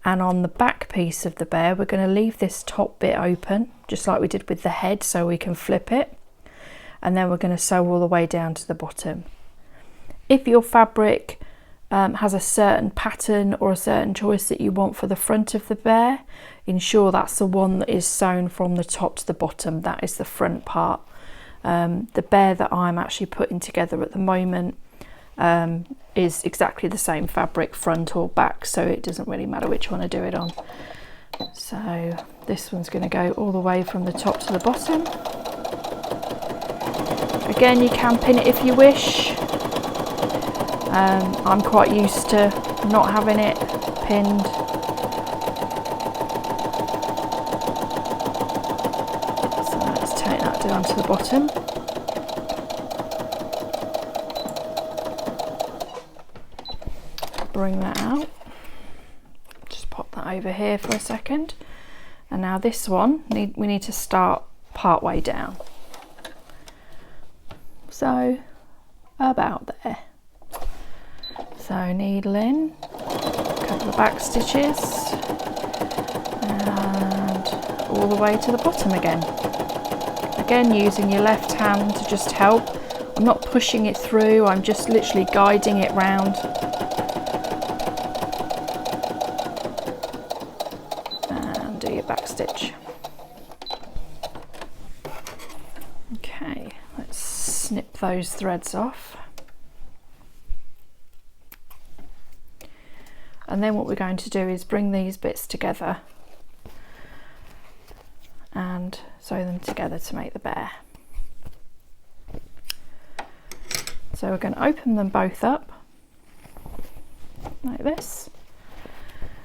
And on the back piece of the bear, we're going to leave this top bit open, just like we did with the head, so we can flip it. And then we're going to sew all the way down to the bottom. If your fabric has a certain pattern or a certain choice that you want for the front of the bear, ensure that's the one that is sewn from the top to the bottom. That is the front part. The bear that I'm actually putting together at the moment is exactly the same fabric, front or back, so it doesn't really matter which one I do it on. So this one's going to go all the way from the top to the bottom. again, you can pin it if you wish. I'm quite used to not having it pinned. So let's take that down to the bottom. Bring that out. Just pop that over here for a second. And now this one, we need to start part way down. So about there. So needle in, a couple of back stitches, and all the way to the bottom again. Again, using your left hand to just help. I'm not pushing it through, I'm just literally guiding it round. And do your back stitch. Okay, let's snip those threads off. And then what we're going to do is bring these bits together and sew them together to make the bear. So we're going to open them both up like this,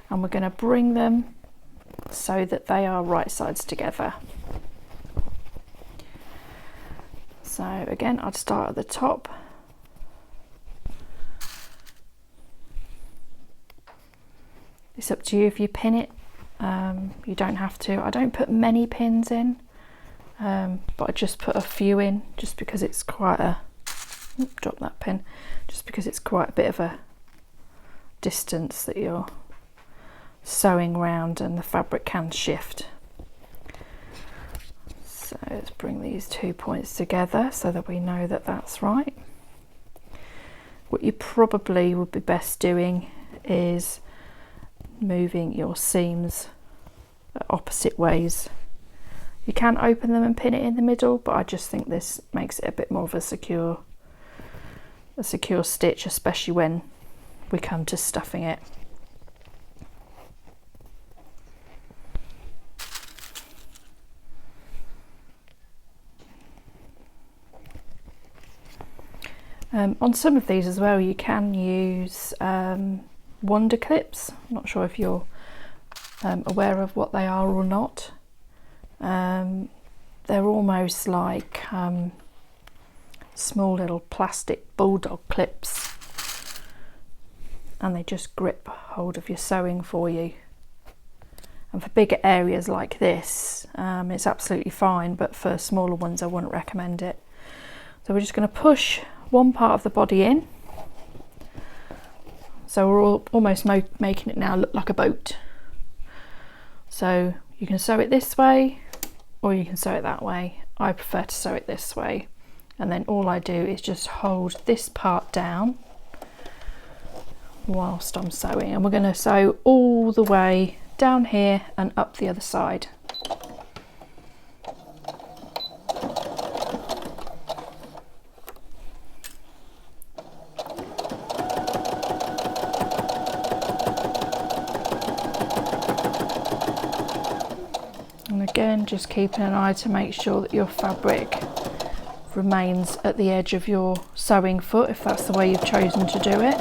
and we're going to bring them so that they are right sides together. So again, I'd start at the top. It's up to you if you pin it, you don't have to. I don't put many pins in, but I just put a few in just because it's quite a, drop that pin, just because it's quite a bit of a distance that you're sewing round and the fabric can shift. So let's bring these 2 points together so that we know that that's right. What you probably would be best doing is moving your seams opposite ways. You can open them and pin it in the middle, but I just think this makes it a bit more of a secure stitch, especially when we come to stuffing it. On some of these as well, you can use wonder clips. I'm not sure if you're aware of what they are or not. They're almost like small little plastic bulldog clips, and they just grip hold of your sewing for you. And for bigger areas like this, it's absolutely fine, but for smaller ones I wouldn't recommend it. So we're just going to push one part of the body in. So we're almost making it now look like a boat. So you can sew it this way or you can sew it that way. I prefer to sew it this way. And then all I do is just hold this part down whilst I'm sewing. And we're going to sew all the way down here and up the other side. And again, just keeping an eye to make sure that your fabric remains at the edge of your sewing foot, if that's the way you've chosen to do it.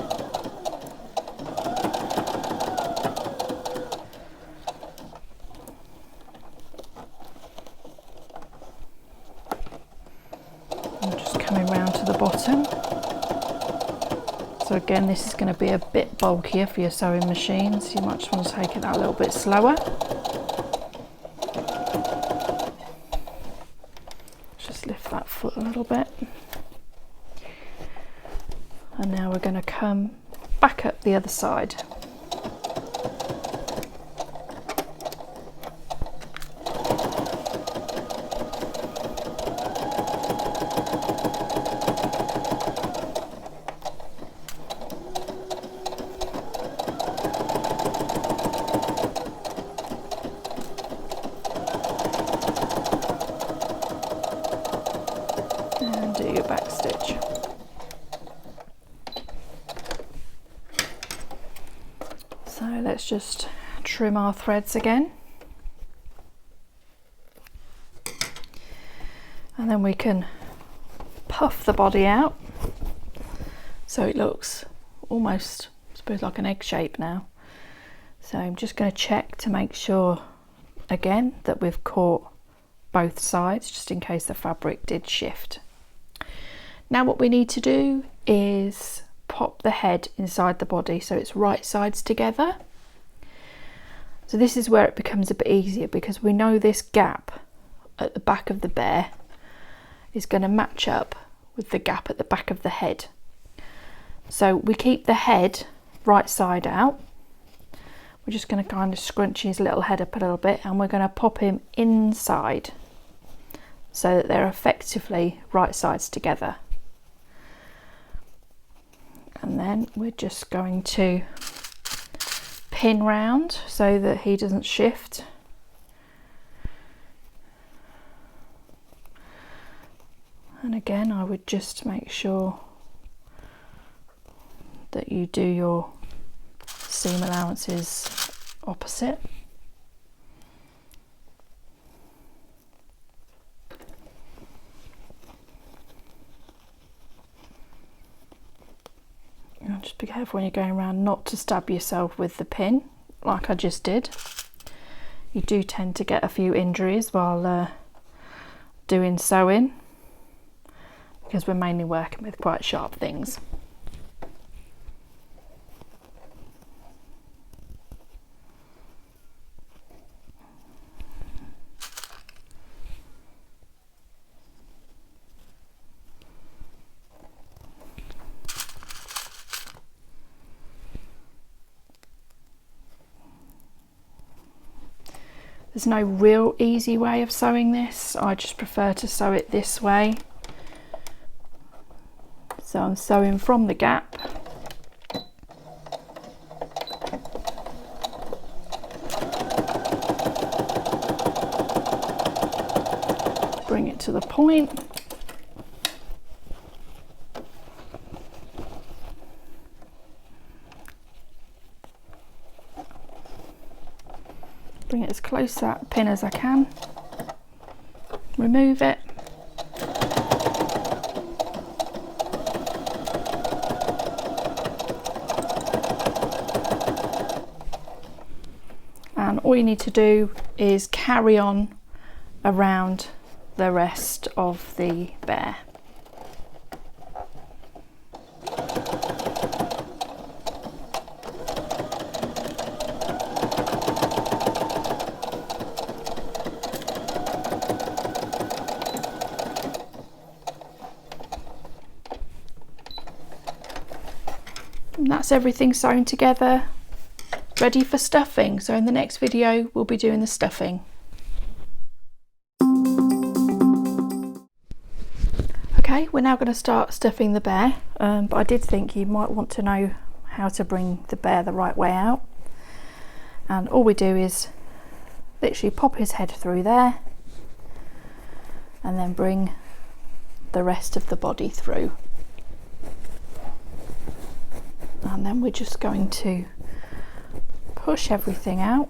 And just coming round to the bottom. So again, this is going to be a bit bulkier for your sewing machine, so you might just want to take it that a little bit slower. Lift that foot a little bit, and now we're going to come back up the other side. Do your back stitch. So let's just trim our threads again, and then we can puff the body out so it looks almost, I suppose, like an egg shape now. So I'm just going to check to make sure again that we've caught both sides, just in case the fabric did shift. Now what we need to do is pop the head inside the body so it's right sides together. So this is where it becomes a bit easier, because we know this gap at the back of the bear is going to match up with the gap at the back of the head. So we keep the head right side out. We're just going to kind of scrunch his little head up a little bit, and we're going to pop him inside so that they're effectively right sides together. And then we're just going to pin round so that he doesn't shift. And again, I would just make sure that you do your seam allowances opposite. And just be careful when you're going around not to stab yourself with the pin like I just did. You do tend to get a few injuries while doing sewing, because we're mainly working with quite sharp things. There's no real easy way of sewing this. I just prefer to sew it this way. So I'm sewing from the gap. Bring it to the point. Bring it as close to that pin as I can. Remove it. And all you need to do is carry on around the rest of the bear. And that's everything sewn together, ready for stuffing. So in the next video we'll be doing the stuffing. Okay, we're now going to start stuffing the bear, but I did think you might want to know how to bring the bear the right way out. And all we do is literally pop his head through there and then bring the rest of the body through. And then we're just going to push everything out,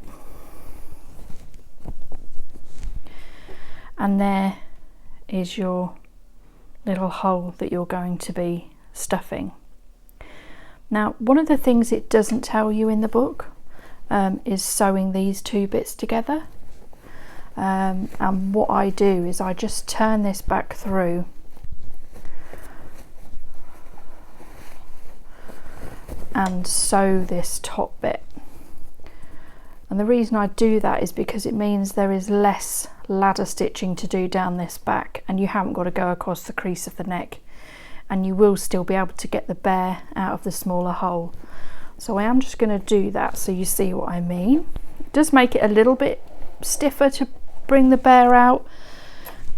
and there is your little hole that you're going to be stuffing. Now, one of the things it doesn't tell you in the book is sewing these two bits together, and what I do is I just turn this back through and sew this top bit. And the reason I do that is because it means there is less ladder stitching to do down this back, and you haven't got to go across the crease of the neck, and you will still be able to get the bear out of the smaller hole. So I am just going to do that so you see what I mean. It does make it a little bit stiffer to bring the bear out,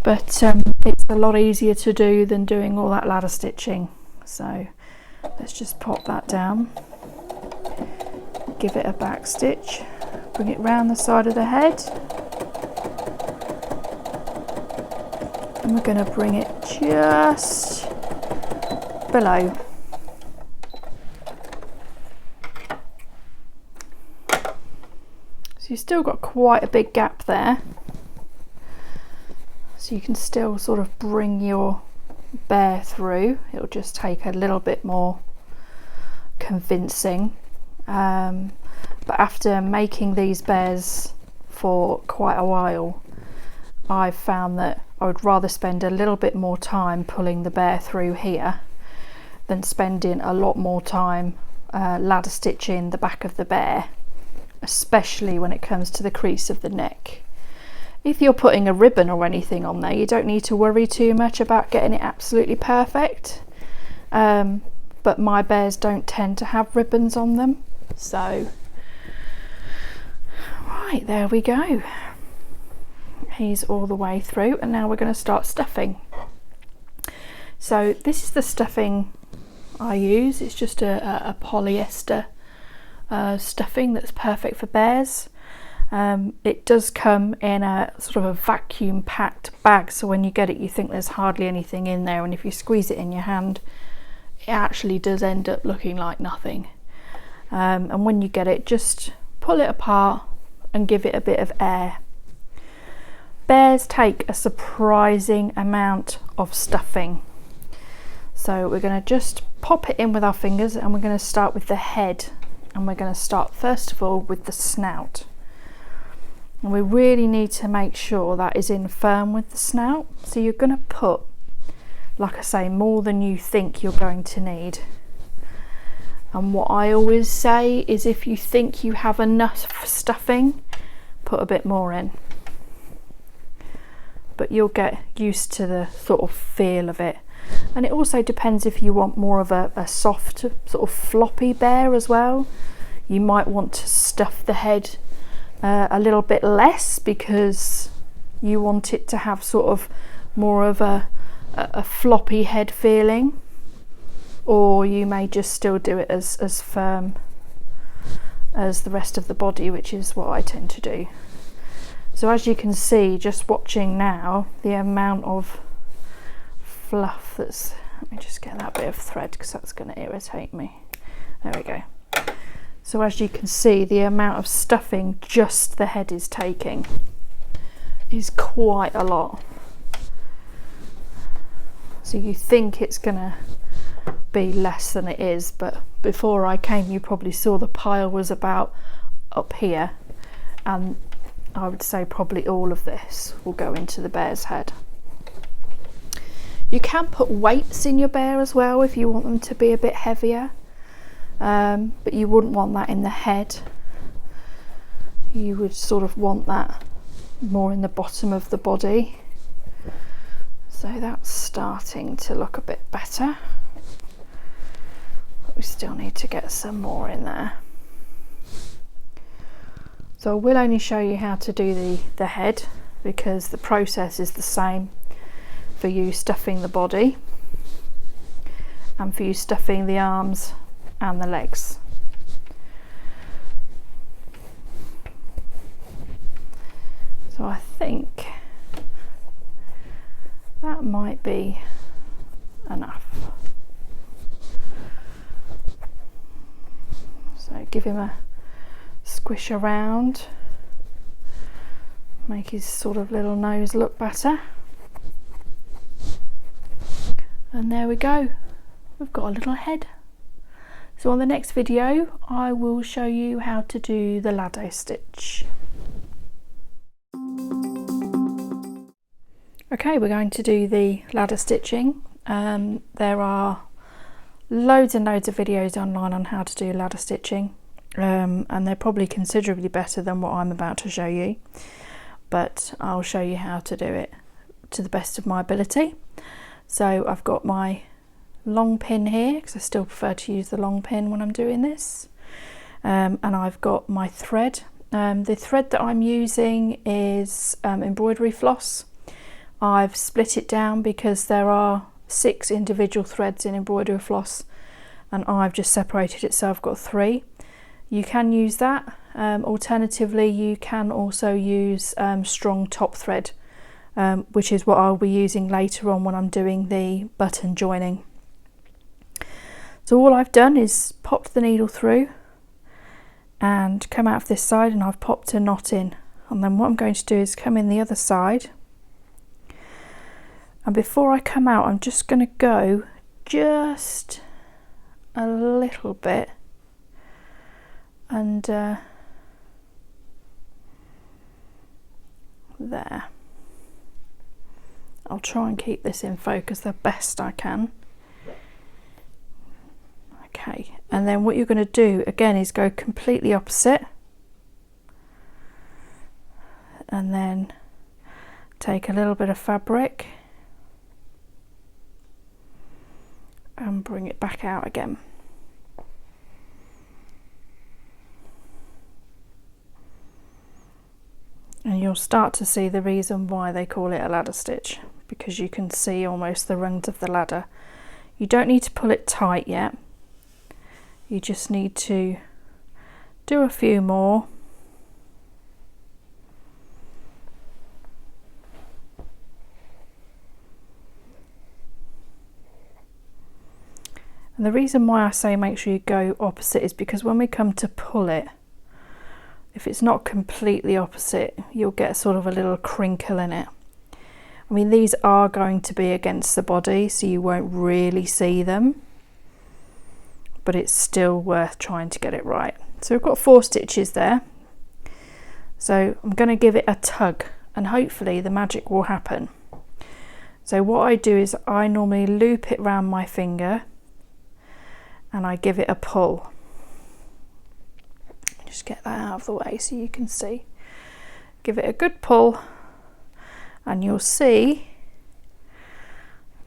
but it's a lot easier to do than doing all that ladder stitching. So let's just pop that down, give it a back stitch, bring it round the side of the head, and we're going to bring it just below. So you've still got quite a big gap there, so you can still sort of bring your bear through. It'll just take a little bit more convincing, but after making these bears for quite a while, I've found that I would rather spend a little bit more time pulling the bear through here than spending a lot more time ladder stitching the back of the bear, especially when it comes to the crease of the neck. If you're putting a ribbon or anything on there, you don't need to worry too much about getting it absolutely perfect, but my bears don't tend to have ribbons on them. So right, there we go. He's all the way through, and now we're going to start stuffing. So this is the stuffing I use. It's just a polyester stuffing that's perfect for bears. It does come in a sort of a vacuum packed bag, so when you get it you think there's hardly anything in there, and if you squeeze it in your hand it actually does end up looking like nothing. And when you get it, just pull it apart and give it a bit of air. Bears take a surprising amount of stuffing, so we're going to just pop it in with our fingers, and we're going to start with the head, and we're going to start first of all with the snout. And we really need to make sure that is in firm with the snout, so you're going to put, like I say, more than you think you're going to need. And what I always say is, if you think you have enough stuffing, put a bit more in. But you'll get used to the sort of feel of it. And it also depends if you want more of a soft sort of floppy bear as well. You might want to stuff the head a little bit less, because you want it to have sort of more of a floppy head feeling, or you may just still do it as firm as the rest of the body, which is what I tend to do. So as you can see, just watching now, the amount of fluff that's, let me just get that bit of thread because that's going to irritate me. There we go. So as you can see, the amount of stuffing just the head is taking is quite a lot. So you think it's going to be less than it is, but before I came you probably saw the pile was about up here, and I would say probably all of this will go into the bear's head. You can put weights in your bear as well if you want them to be a bit heavier, but you wouldn't want that in the head. You would sort of want that more in the bottom of the body. So that's starting to look a bit better, but we still need to get some more in there. So I will only show you how to do the head, because the process is the same for you stuffing the body and for you stuffing the arms and the legs. So I think that might be enough. So give him a squish around, make his sort of little nose look better, and there we go, we've got a little head. So on the next video I will show you how to do the ladder stitch. Okay, we're going to do the ladder stitching. There are loads and loads of videos online on how to do ladder stitching. And they're probably considerably better than what I'm about to show you, but I'll show you how to do it to the best of my ability. So I've got my long pin here, because I still prefer to use the long pin when I'm doing this, and I've got my thread. The thread that I'm using is embroidery floss. I've split it down because there are 6 individual threads in embroidery floss, and I've just separated it so I've got 3. You can use that. Alternatively, you can also use strong top thread, which is what I'll be using later on when I'm doing the button joining. So all I've done is popped the needle through and come out of this side, and I've popped a knot in. And then what I'm going to do is come in the other side And before I come out, I'm just going to go just a little bit and there. I'll try and keep this in focus the best I can. Okay, and then what you're going to do again is go completely opposite, and then take a little bit of fabric and bring it back out again. And you'll start to see the reason why they call it a ladder stitch, because you can see almost the rungs of the ladder. You don't need to pull it tight yet, you just need to do a few more. And the reason why I say make sure you go opposite is because when we come to pull it, if it's not completely opposite, you'll get sort of a little crinkle in it. I mean, these are going to be against the body, so you won't really see them, but it's still worth trying to get it right. So we've got 4 stitches there. So I'm going to give it a tug and hopefully the magic will happen. So what I do is I normally loop it around my finger and I give it a pull. Just get that out of the way so you can see. Give it a good pull and you'll see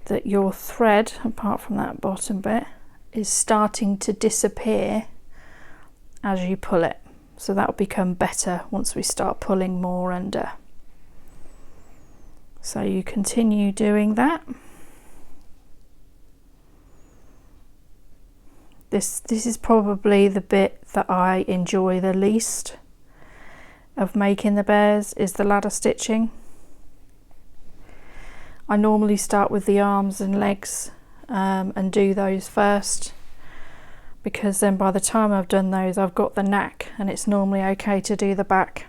that your thread, apart from that bottom bit, is starting to disappear as you pull it. So that will become better once we start pulling more under. So you continue doing that. This is probably the bit that I enjoy the least of making the bears, is the ladder stitching. I normally start with the arms and legs and do those first, because then by the time I've done those I've got the knack, and it's normally okay to do the back,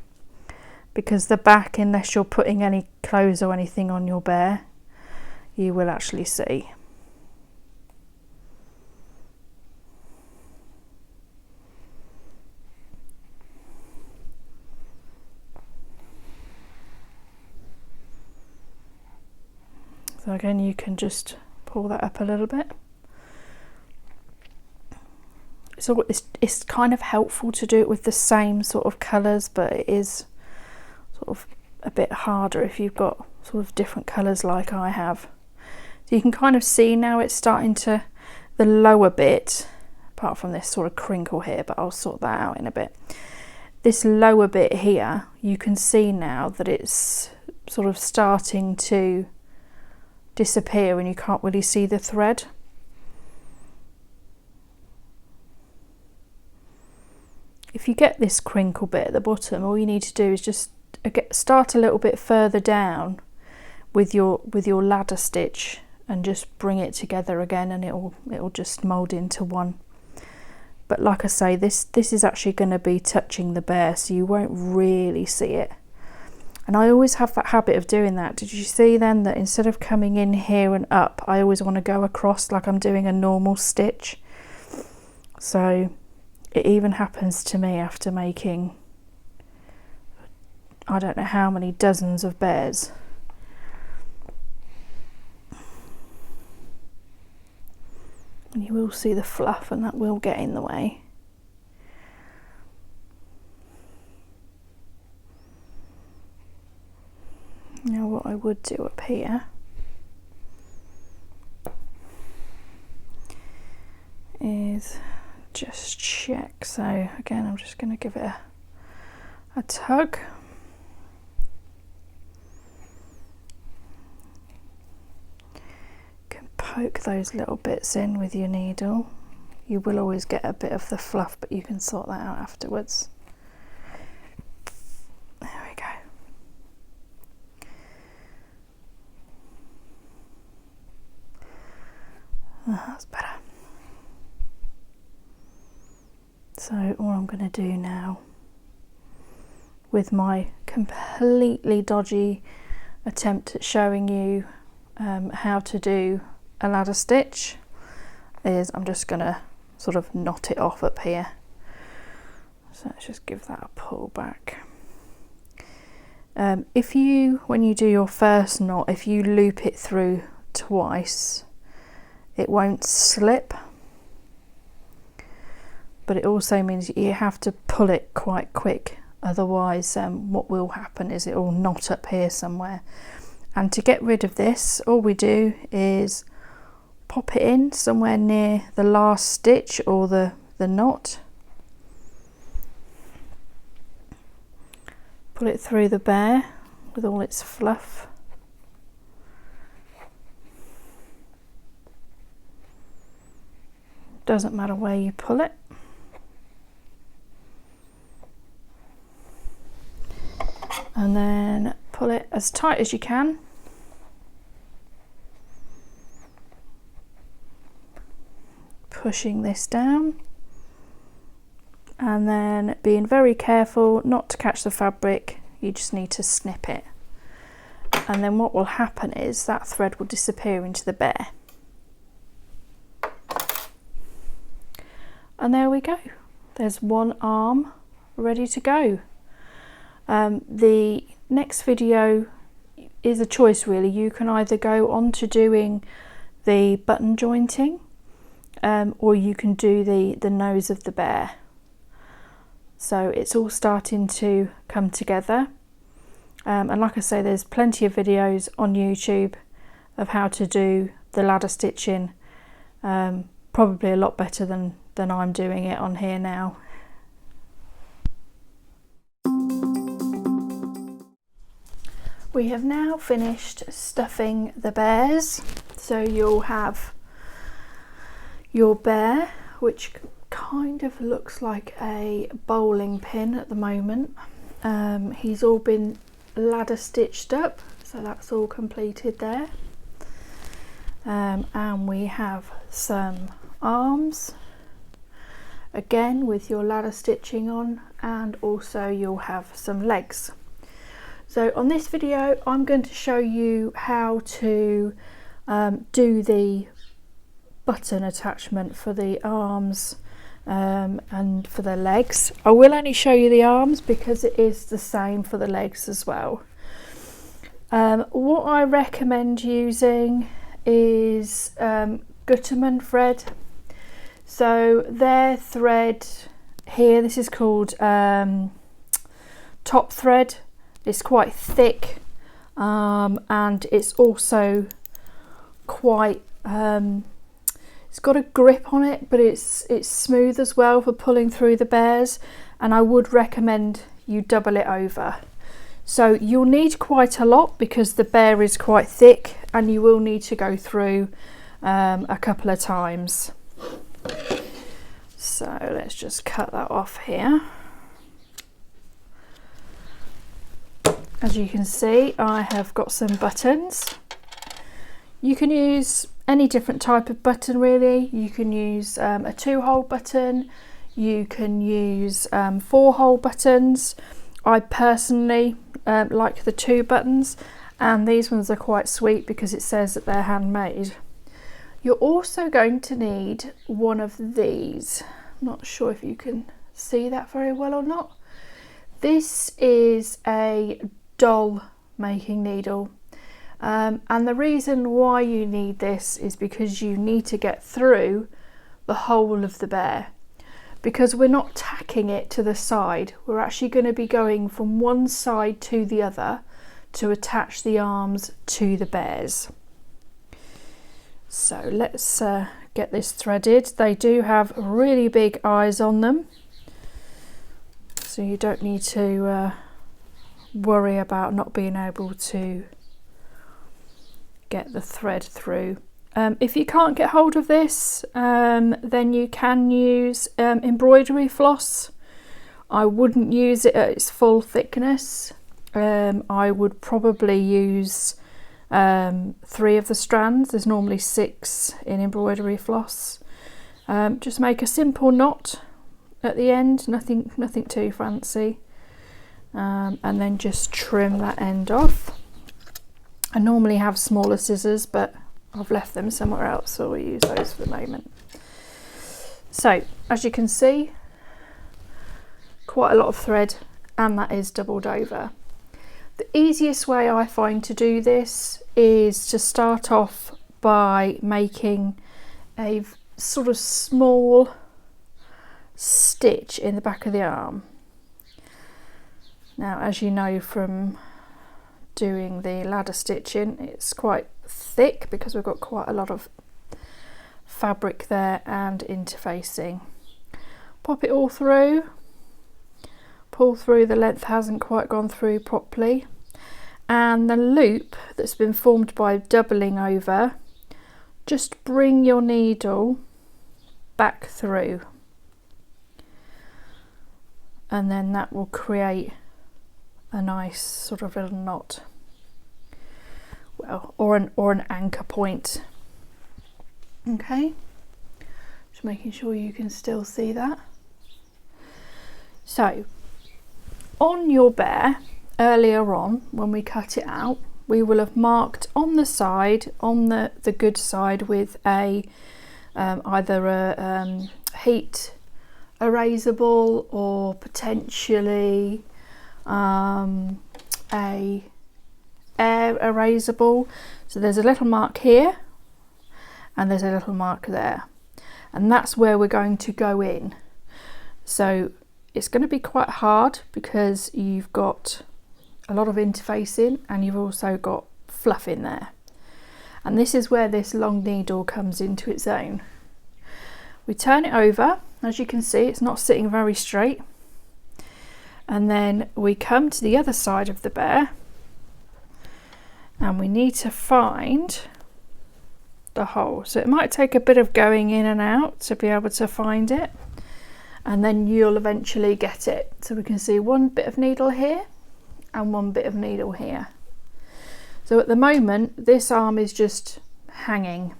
because the back, unless you're putting any clothes or anything on your bear, you will actually see. So again, you can just pull that up a little bit. So it's kind of helpful to do it with the same sort of colours, but it is sort of a bit harder if you've got sort of different colours like I have. So you can kind of see now it's starting to, the lower bit, apart from this sort of crinkle here, but I'll sort that out in a bit. This lower bit here, you can see now that it's sort of starting to disappear and you can't really see the thread. If you get this crinkle bit at the bottom, all you need to do is just start a little bit further down with your ladder stitch and just bring it together again, and it'll just mold into one. But like I say, this is actually going to be touching the bear, so you won't really see it. And I always have that habit of doing that. Did you see then that instead of coming in here and up, I always want to go across like I'm doing a normal stitch? So it even happens to me after making, I don't know how many dozens of bears. And you will see the fluff, and that will get in the way. Now what I would do up here is just check. So again, I'm just going to give it a tug. You can poke those little bits in with your needle. You will always get a bit of the fluff, but you can sort that out afterwards. There we go. Oh, that's better. So all I'm going to do now, with my completely dodgy attempt at showing you how to do a ladder stitch is I'm just going to sort of knot it off up here. So let's just give that a pull back. If you, when you do your first knot, if you loop it through twice, it won't slip, but it also means you have to pull it quite quick, otherwise what will happen is it will knot up here somewhere. And to get rid of this, all we do is pop it in somewhere near the last stitch or the knot, pull it through the bear with all its fluff. Doesn't matter where you pull it. And then pull it as tight as you can. Pushing this down. And then being very careful not to catch the fabric, you just need to snip it. And then what will happen is that thread will disappear into the bear. And there we go. There's one arm ready to go. The next video is a choice really. You can either go on to doing the button jointing or you can do the nose of the bear. So it's all starting to come together. And like I say, there's plenty of videos on YouTube of how to do the ladder stitching, probably a lot better than I'm doing it on here now. We have now finished stuffing the bears. So you'll have your bear, which kind of looks like a bowling pin at the moment. He's all been ladder stitched up, so that's all completed there. And we have some arms, again with your ladder stitching on, and also you'll have some legs. So on this video I'm going to show you how to do the button attachment for the arms and for the legs. I will only show you the arms because it is the same for the legs as well. What I recommend using is Gutermann thread. So their thread here, this is called top thread. It's quite thick and it's also quite it's got a grip on it, but it's smooth as well for pulling through the bears, and I would recommend you double it over. So you'll need quite a lot because the bear is quite thick and you will need to go through a couple of times. So let's just cut that off here. As you can see, I have got some buttons. You can use any different type of button really. You can use a 2-hole button, you can use 4-hole buttons. I personally like the 2 buttons, and these ones are quite sweet because it says that they're handmade. You're also going to need one of these. I'm not sure if you can see that very well or not. This is a doll making needle. And the reason why you need this is because you need to get through the whole of the bear, because we're not tacking it to the side, we're actually going to be going from one side to the other to attach the arms to the bears. So let's get this threaded. They do have really big eyes on them, so you don't need to worry about not being able to get the thread through. If you can't get hold of this, then you can use embroidery floss. I wouldn't use it at its full thickness. I would probably use 3 of the strands. There's normally 6 in embroidery floss. Just make a simple knot at the end, nothing too fancy, and then just trim that end off. I normally have smaller scissors, but I've left them somewhere else, so we'll use those for the moment. So as you can see, quite a lot of thread, and that is doubled over. The easiest way I find to do this is to start off by making a sort of small stitch in the back of the arm. Now, as you know from doing the ladder stitching, it's quite thick because we've got quite a lot of fabric there and interfacing. Pop it all through, pull through, the length hasn't quite gone through properly, and the loop that's been formed by doubling over, just bring your needle back through, and then that will create a nice sort of little knot, well, or an anchor point. Okay, just making sure you can still see that. So on your bear, earlier on when we cut it out, we will have marked on the side, on the good side, with a either a heat erasable or potentially a air erasable. So there's a little mark here and there's a little mark there, and that's where we're going to go in. So it's going to be quite hard because you've got a lot of interfacing and you've also got fluff in there, and this is where this long needle comes into its own. We turn it over, as you can see it's not sitting very straight, and then we come to the other side of the bear and we need to find the hole. So it might take a bit of going in and out to be able to find it, and then you'll eventually get it. So we can see one bit of needle here and one bit of needle here. So at the moment this arm is just hanging,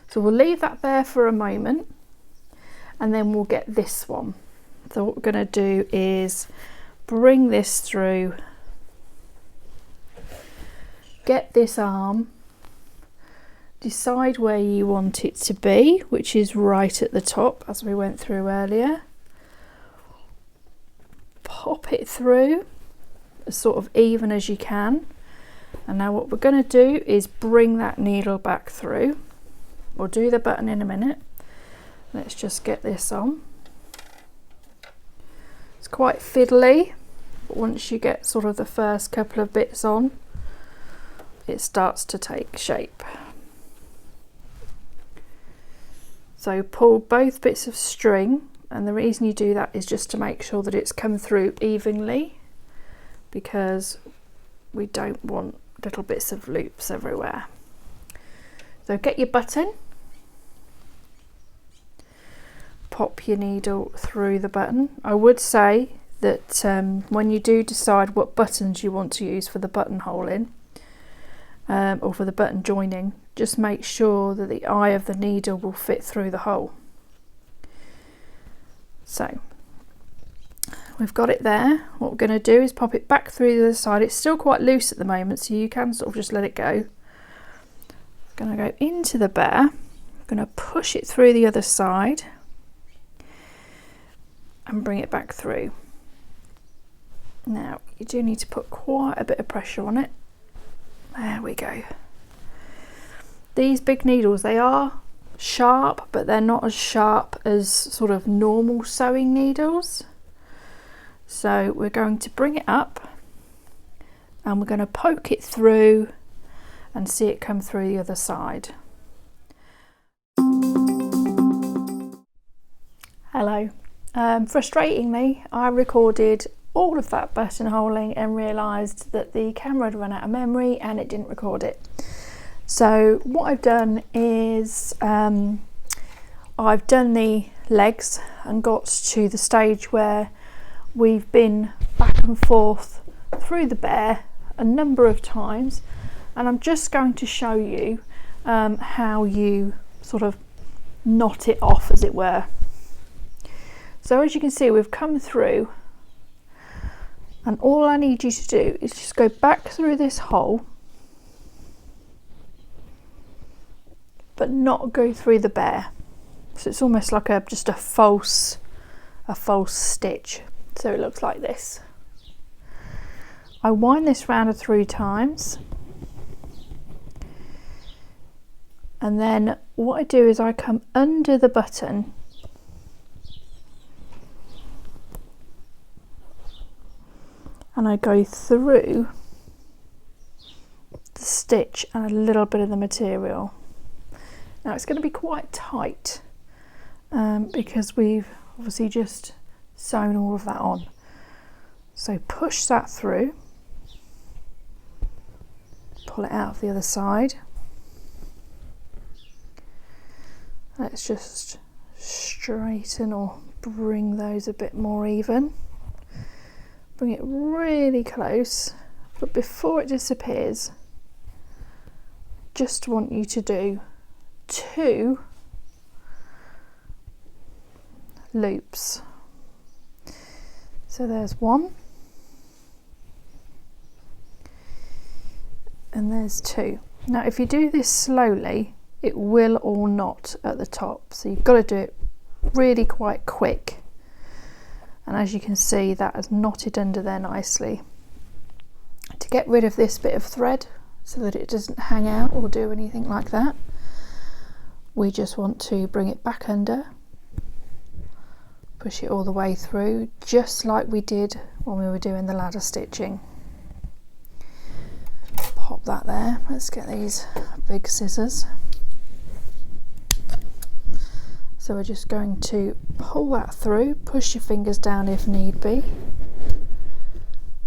so we'll leave that there for a moment and then we'll get this one. So what we're going to do is bring this through, get this arm, decide where you want it to be, which is right at the top as we went through earlier, pop it through as sort of even as you can, and now what we're going to do is bring that needle back through. We'll do the button in a minute. Let's just get this on. It's quite fiddly, but once you get sort of the first couple of bits on, it starts to take shape. So pull both bits of string, and the reason you do that is just to make sure that it's come through evenly, because we don't want little bits of loops everywhere. So get your button, pop your needle through the button. I would say that when you do decide what buttons you want to use for the buttonhole in, or for the button joining, just make sure that the eye of the needle will fit through the hole. So we've got it there. What we're going to do is pop it back through the other side. It's still quite loose at the moment, so you can sort of just let it go. Going to go into the bear, I'm going to push it through the other side and bring it back through. Now you do need to put quite a bit of pressure on it. There we go. These big needles, they are sharp, but they're not as sharp as sort of normal sewing needles. So we're going to bring it up and we're going to poke it through and see it come through the other side. Hello. Frustratingly, I recorded all of that buttonholing and realised that the camera had run out of memory and it didn't record it. So what I've done is I've done the legs and got to the stage where we've been back and forth through the bear a number of times, and I'm just going to show you how you sort of knot it off, as it were. So as you can see, we've come through, and all I need you to do is just go back through this hole but not go through the bear. So it's almost like just a false stitch. So it looks like this. I wind this round 3 times, and then what I do is I come under the button and I go through the stitch and a little bit of the material. Now it's going to be quite tight because we've obviously just sewn all of that on. So push that through, pull it out of the other side. Let's just straighten or bring those a bit more even. Bring it really close, but before it disappears, just want you to do 2 loops. So there's 1 and there's 2. Now if you do this slowly, it will all knot at the top, so you've got to do it really quite quick. And as you can see, that has knotted under there nicely. To get rid of this bit of thread so that it doesn't hang out or do anything like that, we just want to bring it back under, push it all the way through, just like we did when we were doing the ladder stitching. Pop that there. Let's get these big scissors. So we're just going to pull that through, push your fingers down if need be,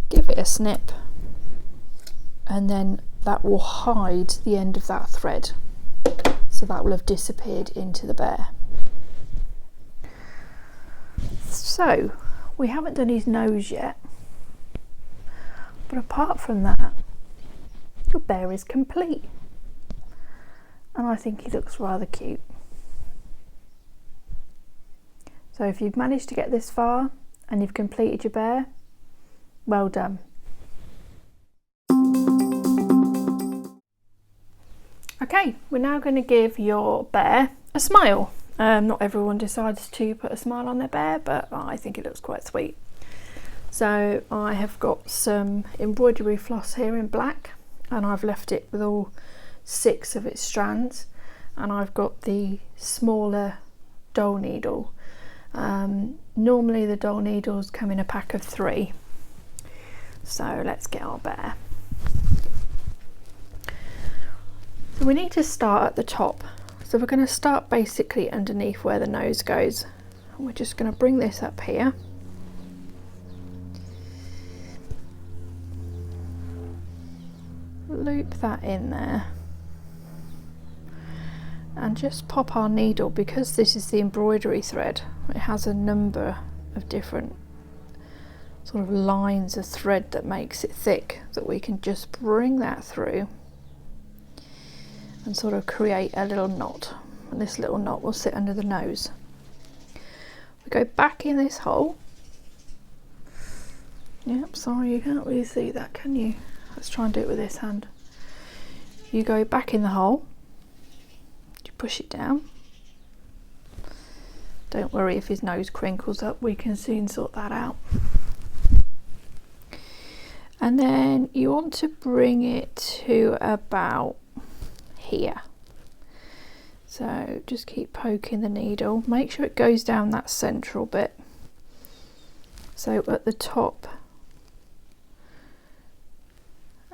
give it a snip, and then that will hide the end of that thread. So that will have disappeared into the bear. So we haven't done his nose yet, but apart from that, your bear is complete. And I think he looks rather cute. So if you've managed to get this far and you've completed your bear, well done. Okay, we're now going to give your bear a smile. Not everyone decides to put a smile on their bear, but I think it looks quite sweet. So I have got some embroidery floss here in black, and I've left it with all 6 of its strands, and I've got the smaller doll needle. Normally the doll needles come in a pack of 3. So let's get our bear. So we need to start at the top. So we're going to start basically underneath where the nose goes. And we're just going to bring this up here. Loop that in there. And just pop our needle, because this is the embroidery thread, it has a number of different sort of lines of thread that makes it thick, that we can just bring that through and sort of create a little knot, and this little knot will sit under the nose. We go back in this hole. Yep, sorry you can't really see that, can you? Let's try and do it with this hand. You go back in the hole, you push it down. Don't worry if his nose crinkles up, we can soon sort that out. And then you want to bring it to about here. So just keep poking the needle, make sure it goes down that central bit. So at the top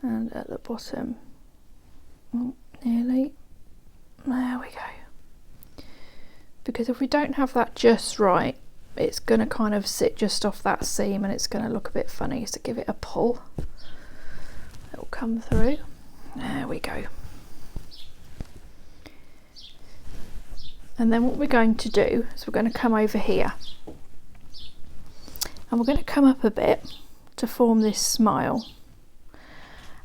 and at the bottom, nearly, there we go. Because if we don't have that just right, it's going to kind of sit just off that seam and it's going to look a bit funny, so give it a pull. It will come through. There we go. And then what we're going to do is we're going to come over here and we're going to come up a bit to form this smile,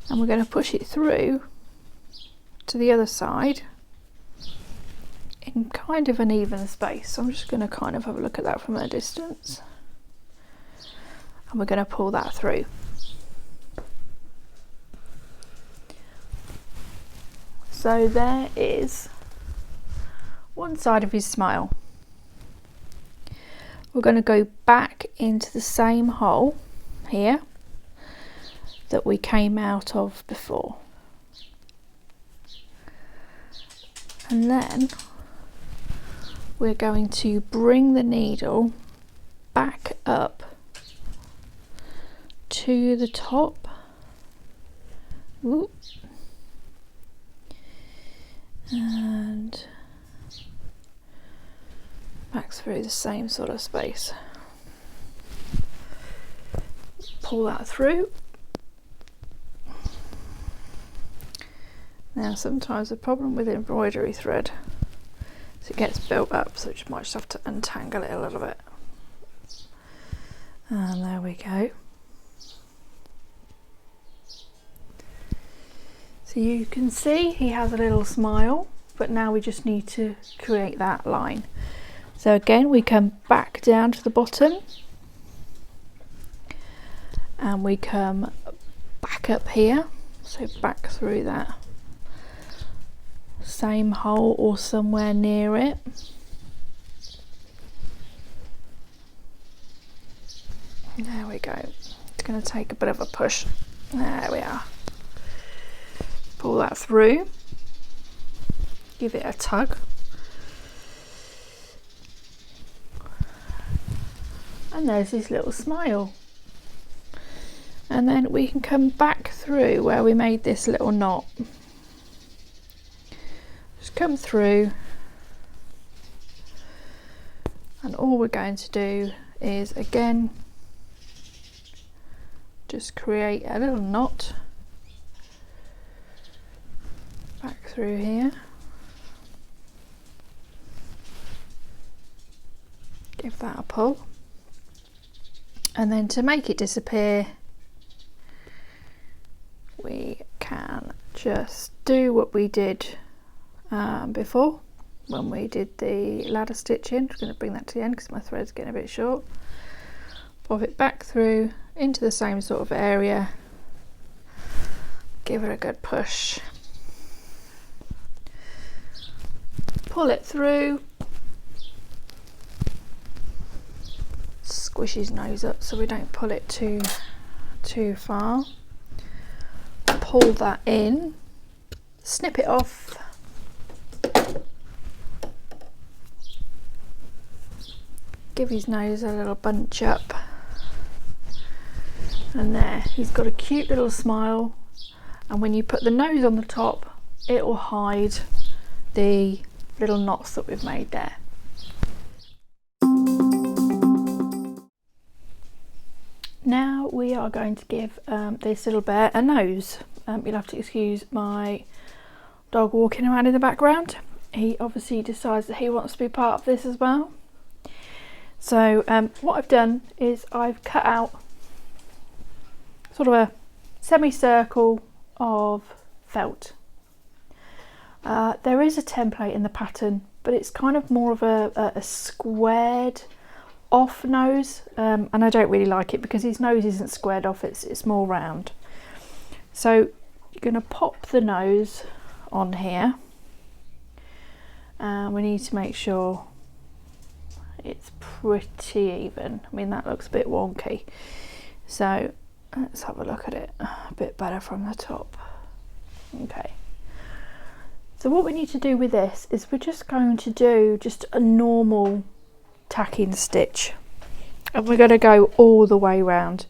and we're going to push it through to the other side in kind of an even space. So I'm just going to kind of have a look at that from a distance, and we're going to pull that through. So there is one side of his smile. We're going to go back into the same hole here that we came out of before. And then we're going to bring the needle back up to the top. Ooh. And back through the same sort of space. Pull that through. Now sometimes the problem with embroidery thread is it gets built up, so you might just have to untangle it a little bit. And there we go. So you can see he has a little smile, but now we just need to create that line. So again, we come back down to the bottom and we come back up here, so back through that same hole or somewhere near it. There we go. It's going to take a bit of a push. There we are. Pull that through, give it a tug, and there's his little smile. And then we can come back through where we made this little knot. Just come through, and all we're going to do is again just create a little knot back through here. Give that a pull, and then to make it disappear we can just do what we did before when we did the ladder stitching. I'm just going to bring that to the end because my thread's getting a bit short. Pop it back through into the same sort of area, give it a good push, pull it through, squish his nose up so we don't pull it too far, pull that in, snip it off, give his nose a little bunch up, and there, he's got a cute little smile, and when you put the nose on the top it will hide the little knots that we've made there. Now we are going to give this little bear a nose. You'll have to excuse my dog walking around in the background. He obviously decides that he wants to be part of this as well. So what I've done is I've cut out sort of a semicircle of felt. There is a template in the pattern, but it's kind of more of a squared off nose, and I don't really like it because his nose isn't squared off, it's more round. So you're going to pop the nose on here, and we need to make sure it's pretty even. I mean, that looks a bit wonky, so let's have a look at it a bit better from the top. Okay, so what we need to do with this is we're just going to do just a normal tacking stitch, and we're going to go all the way round,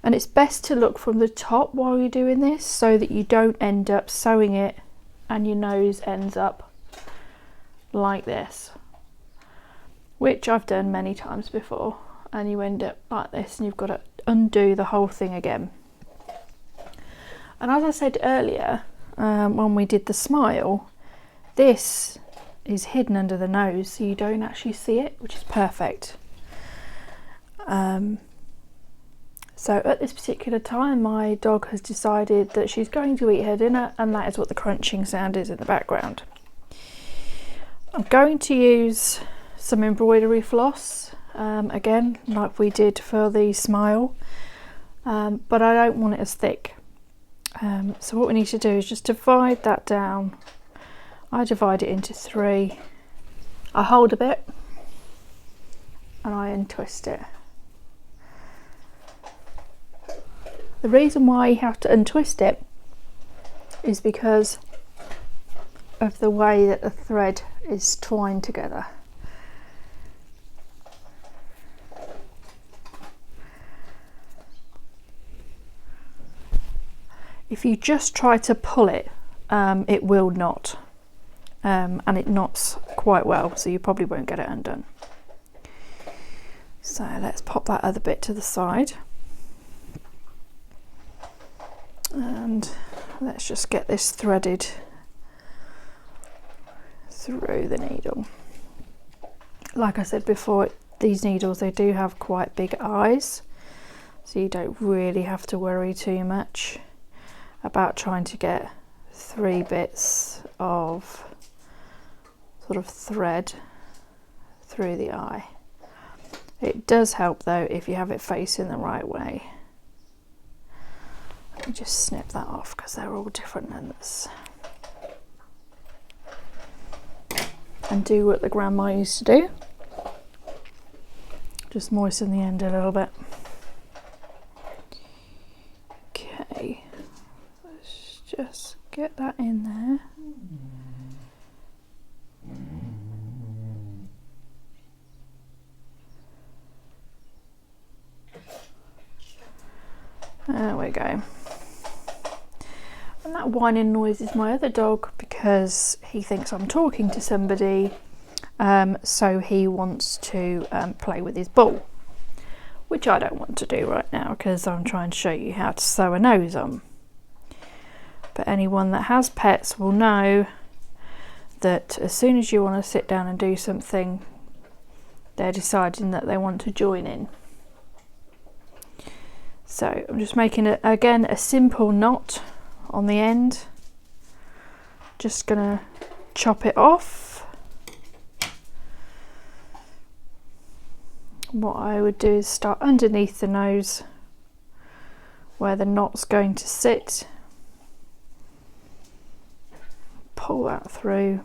and it's best to look from the top while you're doing this so that you don't end up sewing it and your nose ends up like this, which I've done many times before, and you end up like this and you've got to undo the whole thing again. And as I said earlier, when we did the smile, this is hidden under the nose so you don't actually see it, which is perfect. So at this particular time my dog has decided that she's going to eat her dinner, and that is what the crunching sound is in the background. I'm going to use some embroidery floss, again like we did for the smile, but I don't want it as thick. So what we need to do is just divide that down. I divide it into 3, I hold a bit and I untwist it. The reason why you have to untwist it is because of the way that the thread is twined together. If you just try to pull it, it will knot, and it knots quite well, so you probably won't get it undone. So let's pop that other bit to the side, and let's just get this threaded through the needle. Like I said before, these needles, they do have quite big eyes, so you don't really have to worry too much about trying to get 3 bits of sort of thread through the eye. It does help though if you have it facing the right way. Let me just snip that off because they're all different lengths. And do what the grandma used to do. Just moisten the end a little bit. Okay, let's just get that in there. There we go. And that whining noise is my other dog because he thinks I'm talking to somebody, so he wants to play with his ball, which I don't want to do right now because I'm trying to show you how to sew a nose on. But anyone that has pets will know that as soon as you want to sit down and do something, they're deciding that they want to join in. So I'm just making it again a simple knot on the end. Just gonna chop it off. What I would do is start underneath the nose where the knot's going to sit. Pull that through.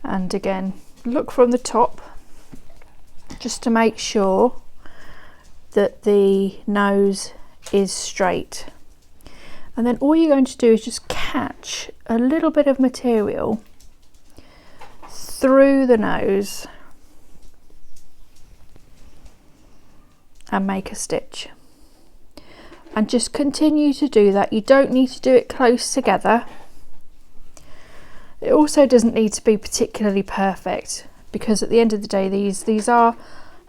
And again, look from the top just to make sure that the nose is straight. And then all you're going to do is just catch a little bit of material through the nose and make a stitch. And just continue to do that. You don't need to do it close together. It also doesn't need to be particularly perfect because at the end of the day these are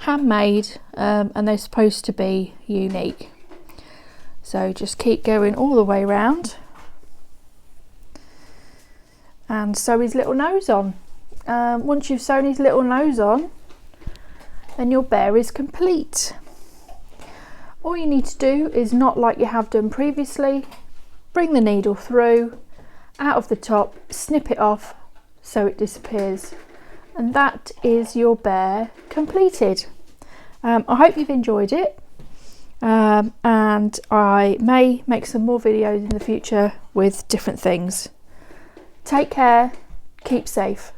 handmade, and they're supposed to be unique. So just keep going all the way around and sew his little nose on. Once you've sewn his little nose on, then your bear is complete. All you need to do is knot like you have done previously, bring the needle through, out of the top, snip it off so it disappears. And that is your bear completed. I hope you've enjoyed it, and I may make some more videos in the future with different things. Take care, keep safe.